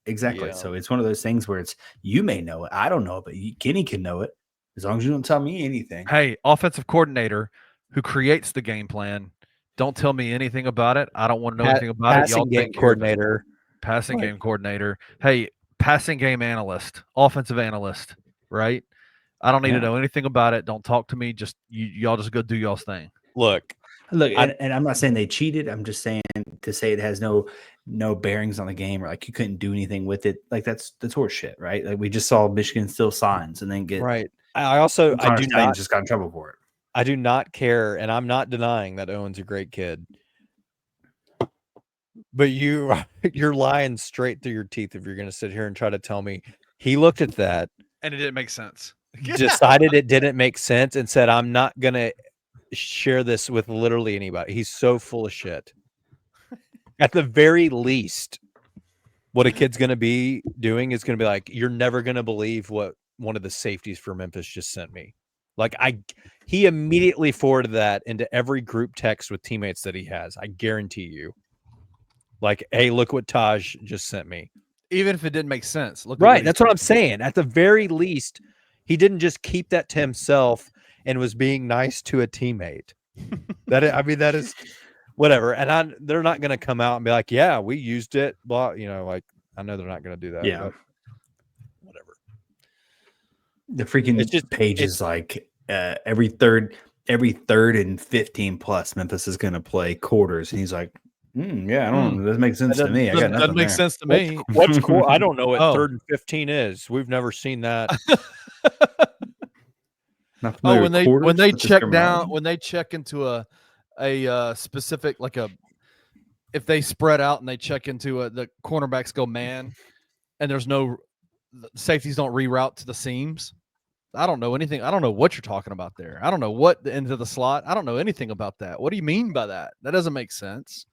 Exactly. Yeah. So it's one of those things where it's you may know it, I don't know it, but Kenny can know it as long as you don't tell me anything. Hey, offensive coordinator who creates the game plan. Don't tell me anything about it. I don't want to know anything about it. Y'all game coordinator. Passing game coordinator. Hey, passing game analyst, offensive analyst, right? I don't need to know anything about it. Don't talk to me. Just y'all just go do y'all's thing. Look, and I'm not saying they cheated. I'm just saying to say it has no bearings on the game, or like you couldn't do anything with it. Like that's horseshit, right? Like we just saw Michigan steal signs and then get right. I do not just got in trouble for it. I do not care, and I'm not denying that Owen's a great kid. But you're lying straight through your teeth if you're going to sit here and try to tell me he looked at that and it didn't make sense. Decided it didn't make sense and said, I'm not going to share this with literally anybody. He's so full of shit. At the very least, what a kid's going to be doing is going to be like, you're never going to believe what one of the safeties for Memphis just sent me. Like he immediately forwarded that into every group text with teammates that he has. I guarantee you. Like, hey, look what Taj just sent me. Even if it didn't make sense. Look, right. That's what I'm saying. At the very least, he didn't just keep that to himself and was being nice to a teammate. That is whatever. And they're not going to come out and be like, yeah, we used it. Blah. Like, I know they're not going to do that. Yeah. Whatever. The freaking page is like every third and 15 plus Memphis is going to play quarters. And he's like, yeah, I don't know. It doesn't make sense to me. I got nothing. Doesn't make sense to me. What's cool? I don't know what 3rd and 15 is. We've never seen that. When they check into a specific, like if they spread out and they check into the cornerbacks go man, and there's no safeties don't reroute to the seams. I don't know anything. I don't know what you're talking about there. I don't know what into the slot. I don't know anything about that. What do you mean by that? That doesn't make sense.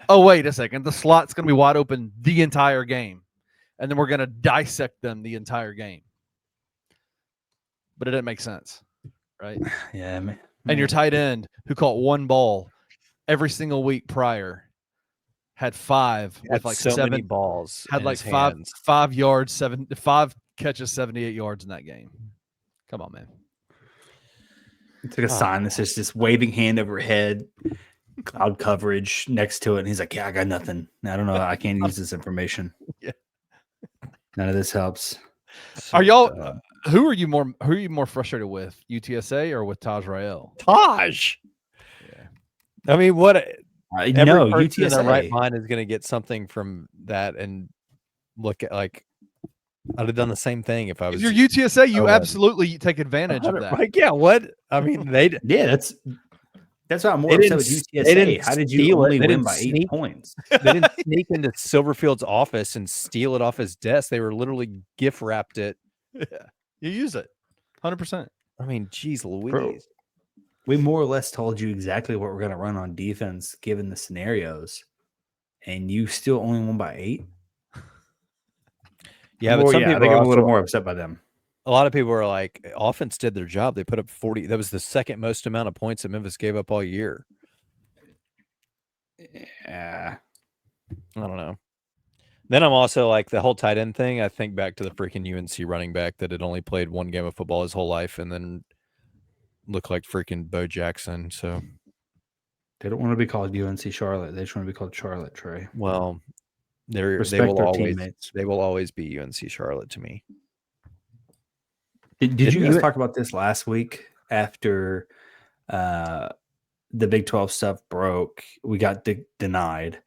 Oh, wait a second. The slot's going to be wide open the entire game, and then we're going to dissect them the entire game. But it didn't make sense, right? Yeah. And your tight end who caught one ball every single week prior had 5 Had with like so 7 many balls. had in like his 5 hands. 5 yards, 5 catches, 78 yards in that game. Come on, man. It's like a sign that says just waving hand overhead, cloud coverage next to it. And he's like, yeah, I got nothing. I don't know. I can't use this information. Yeah. None of this helps. Are y'all who are you more frustrated with? UTSA or with Taj Rah-El? Taj? Yeah. I mean, what? Every No, person in their right UTSA. mind is going to get something from that and look at like I'd have done the same thing if I If was. you're UTSA, you Owen. absolutely take advantage of that. Like, yeah, what? I mean, Yeah, that's why I'm more They upset with didn't- UTSA. they didn't How did you steal it. only They win didn't by 8 sneak. points? they didn't sneak into Silverfield's office and steal it off his desk. They were literally gift wrapped it. Yeah. You use it. 100%. I mean, geez, Louise. Bro, we more or less told you exactly what we're going to run on defense given the scenarios, and you still only won by 8. Yeah, but some I people think are I'm a little also- more upset by them. A lot of people are like, offense did their job. They put up 40. That was the second most amount of points that Memphis gave up all year. Yeah, I don't know. Then I'm also like the whole tight end thing. I think back to the freaking UNC running back that had only played one game of football his whole life and then looked like freaking Bo Jackson. So, they don't want to be called UNC Charlotte. They just want to be called Charlotte, Trey. well, they Respect will their always teammates. they will always be UNC Charlotte to me. Did Didn't you guys you- talk about this last week after the Big 12 stuff broke? We got denied.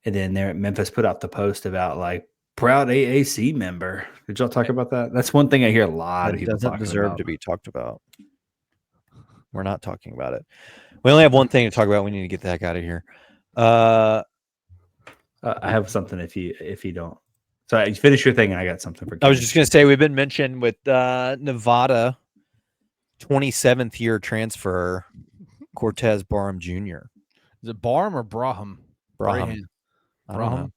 And then there Memphis put out the post about like proud AAC member. Did y'all talk about that? That's one thing I hear a lot of That people doesn't talking deserve about. to be talked about. We're not talking about it. We only have one thing to talk about. We need to get the heck out of here. I have something if you don't. So you finish your thing and I got something for I was Kenny. just going to say we've been mentioned with Nevada 27th year transfer Cortez Barham Jr. Is it Barham or Braham? Braham. I don't know. Braham.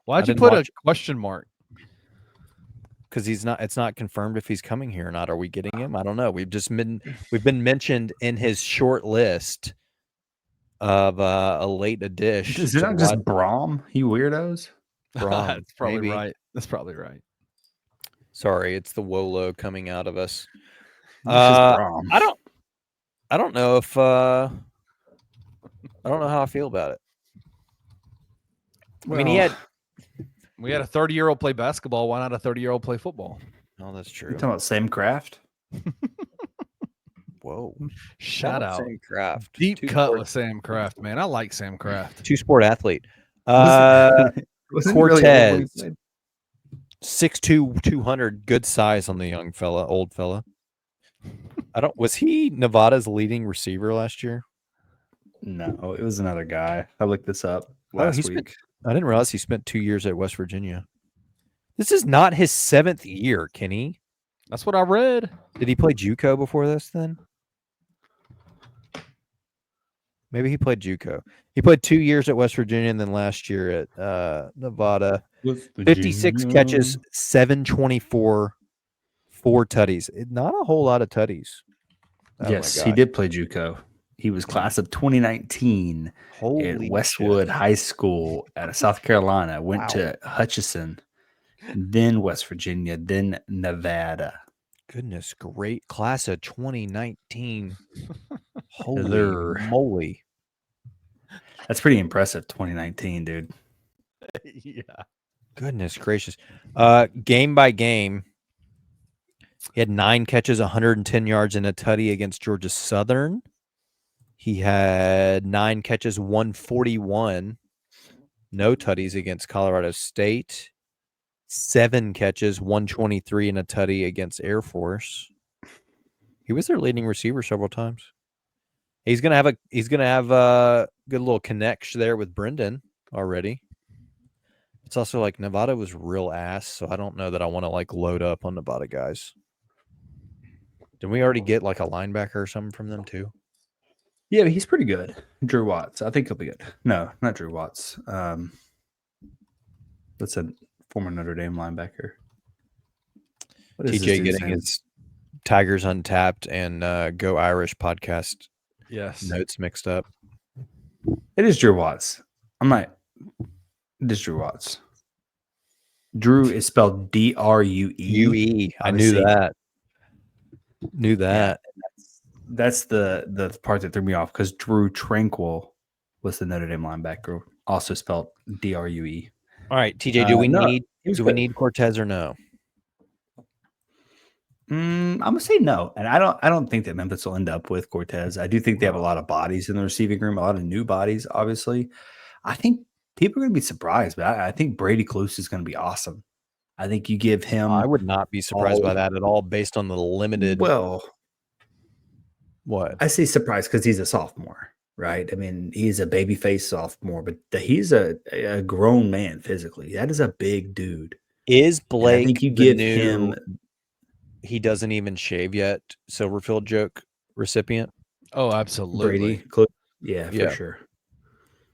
Why'd you didn't put watch- a question mark? Because it's not confirmed if he's coming here or not. Are we getting him? I don't know. We've been mentioned in his short list of a late addition. Is it not just Brahm, you weirdos? Braham, That's probably maybe. right. That's probably right. Sorry, it's the Wolo coming out of us. It's just Brahm. I don't know if I don't know how I feel about it. I mean, We had a 30-year-old play basketball. Why not a 30-year-old play football? Oh, that's You true. talking about Sam Craft? Whoa. Shout out. Sam Craft. Deep Two cut sport- with Sam Craft, man. I like Sam Craft. two-sport athlete. Wasn't he really old when he Cortez. played? 6'2", 200, good size on the young fella, old fella. Was he Nevada's leading receiver last year? No, it was another guy. I looked this up Oh, last he spent- week. I didn't realize he spent 2 years at West Virginia. This is not his 7th year, Kenny. That's what I read. Did he play JUCO before this then? Maybe he played JUCO. He played 2 years at West Virginia and then last year at Nevada. 56 catches, 724, 4 tutties. Not a whole lot of tutties. Oh my Yes, he God. did play JUCO. He was class of 2019 Holy at shit. Westwood High School out of South Carolina. Went to Hutchinson, then West Virginia, then Nevada. Goodness, great class of 2019. Holy Hello. moly. That's pretty impressive. 2019, dude. Yeah. Goodness gracious. Game by game, he had 9 catches, 110 yards, and a tutty against Georgia Southern. He had 9 catches, 141. No tutties against Colorado State. 7 catches, 123, and a tutty against Air Force. He was their leading receiver several times. He's gonna have a good little connection there with Brendan already. It's also like Nevada was real ass, so I don't know that I want to like load up on Nevada guys. Did we already get like a linebacker or something from them too? Yeah, but he's pretty good. Drew Watts. I think he'll be good. No, not Drew Watts. That's a former Notre Dame linebacker. What is this TJ dude's getting name? his Tigers Untapped and Go Irish podcast Yes. notes mixed up. It is Drew Watts. I'm not. This Drew Watts. Drew is spelled Drue. UE. I knew Obviously, that. Knew that. That's the part that threw me off because Drew Tranquil was the Notre Dame linebacker, also spelled Drue. All right, TJ. Do we No, need he was do we good. need Cortez or no? I'm gonna say no, and I don't think that Memphis will end up with Cortez. I do think they have a lot of bodies in the receiving room, a lot of new bodies. Obviously, I think people are gonna be surprised, but I think Brady Cluse is gonna be awesome. I think you give him. I would not be surprised by all- that at all, based on the limited. Well, What? I say surprised because he's a sophomore, right? I mean, he's a babyface sophomore, but he's a grown man physically. That is a big dude. Is And I Blake think you the give new? him. He doesn't even shave yet. Silverfield joke recipient. Oh, absolutely. Brady, Cluse. Yeah, Yeah. for sure.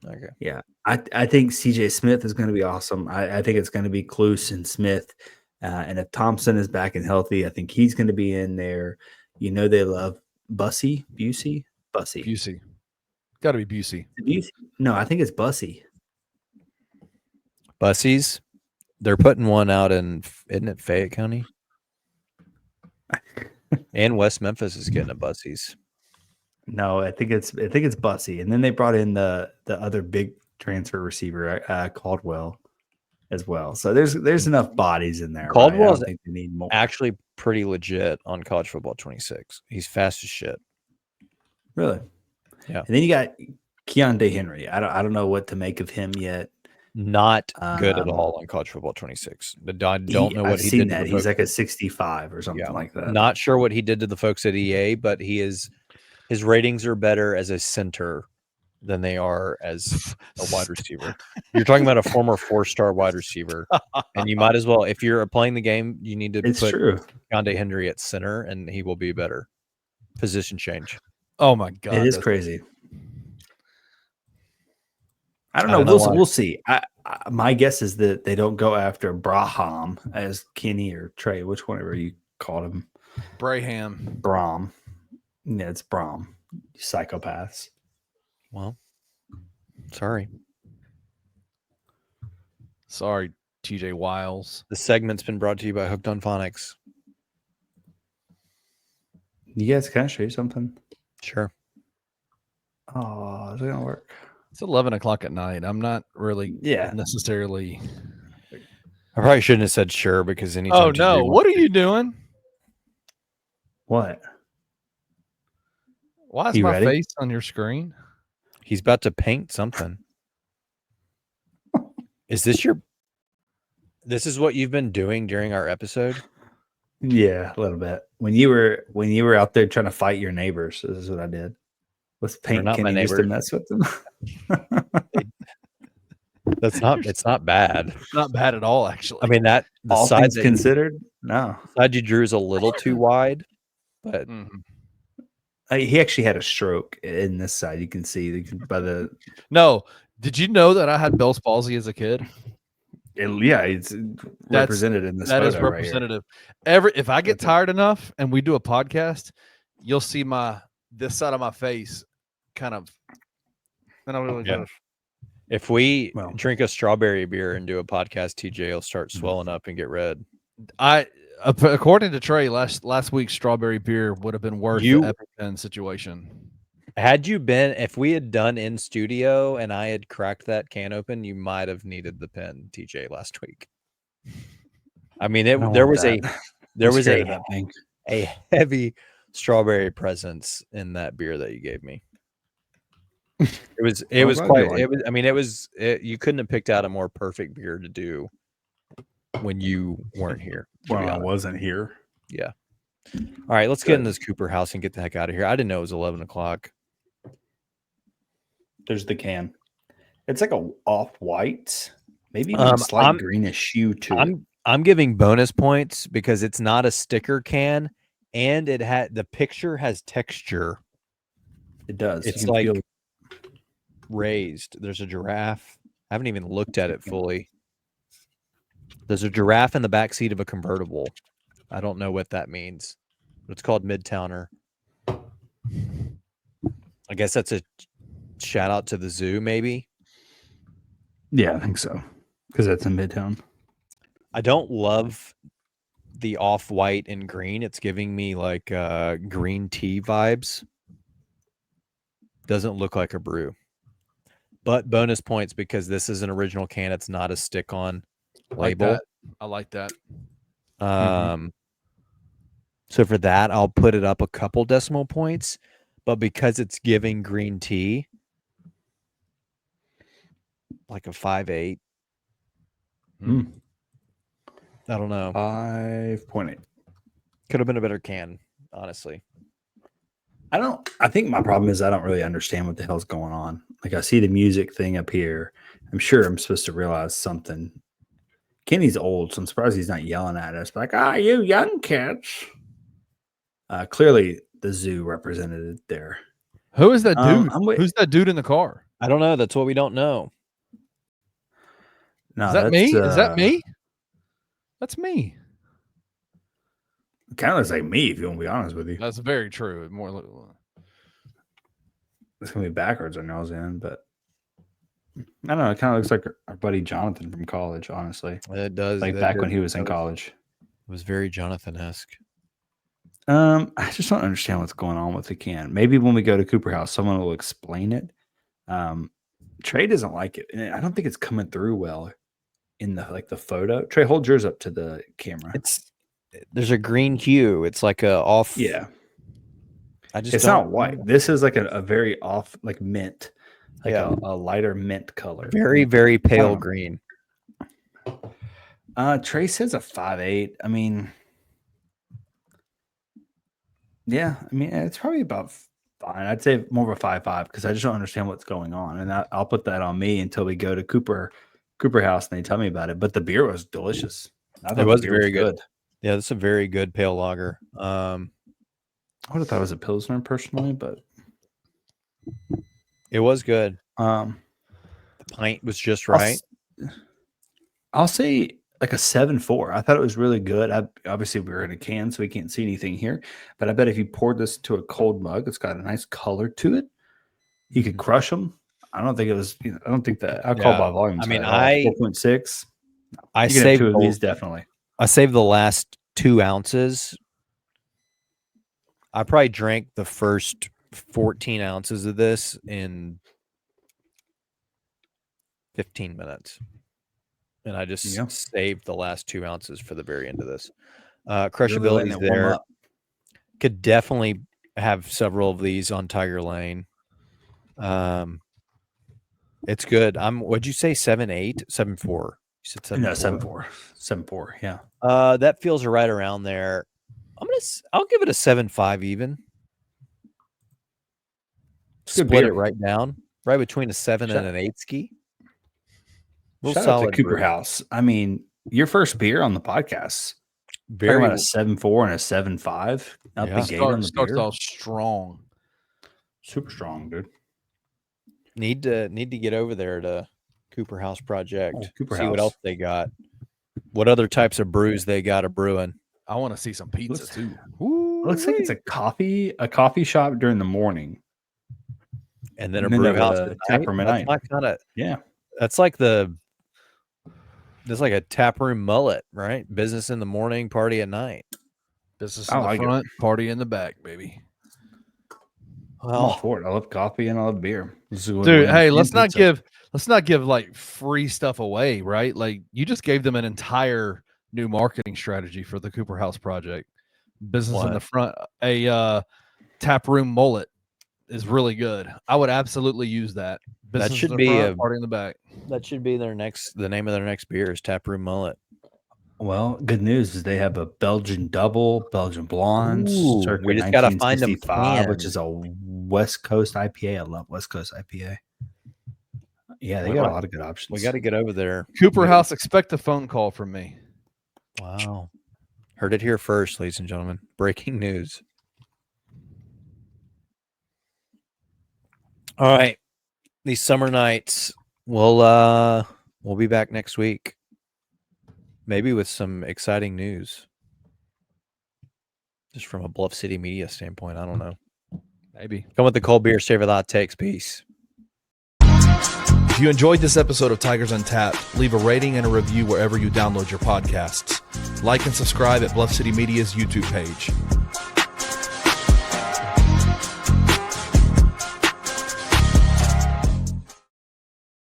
Okay. Yeah, I think CJ Smith is going to be awesome. I think it's going to be Cluse and Smith, and if Thompson is back and healthy, I think he's going to be in there. You know they love Busey. Busey. Got to be Busey. Busey? No, I think it's Bussy. Bussies. They're putting one out isn't it Fayette County? And West Memphis is getting a Bussies. No, I think it's Bussy, and then they brought in the other big transfer receiver, Caldwell, as well. So there's enough bodies in there. Caldwell's right? I don't think they need more. Actually, pretty legit on College Football 26. He's fast as shit. Really? Yeah. And then you got Keontae Henry. I don't know what to make of him yet. Not good at all on College Football 26. I don't know what I've he seen did. that. To the He's folks like a at- 65 or something like that. Not sure what he did to the folks at EA, but his ratings are better as a center than they are as a wide receiver. You're talking about a former 4-star wide receiver, and you might as well, if you're playing the game, you need to It's put true. Keontae Henry at center, and he will be better. Position change. Oh my god, It is that's- crazy. I don't I know. don't know why. We'll see. My guess is that they don't go after Braham as Kenny or Trey, which whatever you called him. Braham. Brahm. Yeah, it's Brahm. You psychopaths. Well, sorry. Sorry, TJ Wiles. The segment's been brought to you by Hooked on Phonics. You guys can I show you something? Sure. Oh, is it gonna work? It's 11 o'clock at night. I'm not really Yeah. necessarily. I probably shouldn't have said sure because anytime. Oh TJ no! wants- What are you doing? What? Why is You my ready? face on your screen? He's about to paint something. Is this your? This is what you've been doing during our episode? Yeah, a little bit. When you were out there trying to fight your neighbors, this is what I did. With paint not my Kenny just to neighbors. mess with them. It's not bad. Not bad at all, actually. I mean the All side things that considered, no. side you drew is a little too wide, but Mhm. He actually had a stroke in this side. You can see by the No, did you know that I had Bell's palsy as a kid? it's represented in this That is photo right here. representative. If I get tired enough and we do a podcast, you'll see this side of my face kind of. And I'll really Yeah. If we Well. drink a strawberry beer and do a podcast, TJ will start swelling up and get red. According to Trey, last week's strawberry beer would have been worth You- the EpiPen situation. If we had done in studio and I had cracked that can open, you might have needed the pen, TJ, last week. I mean, I don't there want was that. there I'm was scared of that thing. a heavy strawberry presence in that beer that you gave me. It was I'm was glad quite you like it was I mean you couldn't have picked out a more perfect beer to do when you weren't here. to be Well, I honest. wasn't here. All right, let's get in Good. this Cooper house and get the heck out of here. I didn't know it was 11 o'clock. There's the can. It's like a off-white, maybe even Um, a slight I'm- greenish hue to it. I'm giving bonus points because it's not a sticker can and the picture has texture It does. You it's can like- feel- raised. There's a giraffe. I haven't even looked at it fully. There's a giraffe in the back seat of a convertible. I don't know what that means. It's called Midtowner. I guess that's a shout out to the zoo, maybe. yeah, I think so. Because that's in Midtown. I don't love the off-white and green. It's giving me like green tea vibes. Doesn't look like a brew. But bonus points because this is an original can. It's not a stick-on label. I like that. So for that, I'll put it up a couple decimal points. But because it's giving green tea, like a 5.8. I don't know. 5.8. Could have been a better can, honestly. I think my problem is I don't really understand what the hell's going on. Like I see the music thing up here. I'm sure I'm supposed to realize something. Kenny's old, so I'm surprised he's not yelling at us. Like, you young kids. Clearly the zoo represented there. Who is that dude? Who's that dude in the car? I don't know. That's what we don't know. No, is that me? Is that me? That's me. It kind of looks like me, if you want to be honest with you. That's very true. It's gonna be backwards on y'all's end, but I don't know. It kind of looks like our buddy Jonathan from college, honestly. It does. Like back when he was in college. It was very Jonathan-esque. I just don't understand what's going on with the can. Maybe when we go to Cooper House, someone will explain it. Trey doesn't like it, and I don't think it's coming through well in the photo. Trey, hold yours up to the camera. There's a green hue. It's like a off. Yeah. It's not white. This is like a very off, like mint, like a lighter mint color. Very, very pale green. Trey says a 5.8. I mean, yeah, I mean, it's probably about fine. I'd say more of a 5.5 because I just don't understand what's going on. And I'll put that on me until we go to Cooper House and they tell me about it. But the beer was delicious. It was very good. Yeah, that's a very good pale lager. I would have thought it was a Pilsner personally, but it was good. The pint was just right. I'll say like a 7.4. I thought it was really good. Obviously, we were in a can, so we can't see anything here. But I bet if you poured this to a cold mug, it's got a nice color to it. You could crush them. I don't think it was. I don't think the alcohol by volume. I mean, 4.6. I saved two of these definitely. I saved the last 2 ounces. I probably drank the first 14 ounces of this in 15 minutes. And I just saved the last 2 ounces for the very end of this. Crushability is there. Could definitely have several of these on Tiger Lane. It's good. What'd you say? 7.8? 7.4? You said 7.4? No, 7.4. 7.4, yeah. That feels right around there. I'll give it a 7.5 even. Split it right down. Right between a 7 and an 8 ski. Shout out to Cooper House. I mean, your first beer on the podcast. Very about a 7.4 and a 7.5. Out the gate on the starts beer. off strong. Super strong, dude. Need to get over there to Cooper House Project. Cooper see House. What else they got. What other types of brews they got a brewing. I want to see some pizza too. Looks like it's a coffee shop during the morning. And then a brew house at tap room at night. That's like a tap room mullet, right? Business in the morning, party at night. Business in the front, party in the back, baby. I'm all for it. I love coffee and I love beer. Dude, hey, let's not give like free stuff away, right? Like you just gave them an entire new marketing strategy for the Cooper House Project. Business in the front, a tap room mullet is really good. I would absolutely use that. Business that should in the be front, a party in the back. That should be the name of their next beer is Tap Room Mullet. Well, good news is they have a Belgian double, Belgian blonde. We just gotta find them, which is a West Coast IPA. I love West Coast IPA. Yeah, they got a lot of good options. We got to get over there. Cooper House, expect a phone call from me. Wow. Heard it here first, ladies and gentlemen. Breaking news. All right. These summer nights, we'll be back next week. Maybe with some exciting news. Just from a Bluff City media standpoint. I don't know. Maybe. Come with the cold beer, savor the hot takes. Peace. If you enjoyed this episode of Tigers Untapped, leave a rating and a review wherever you download your podcasts. Like and subscribe at Bluff City Media's YouTube page.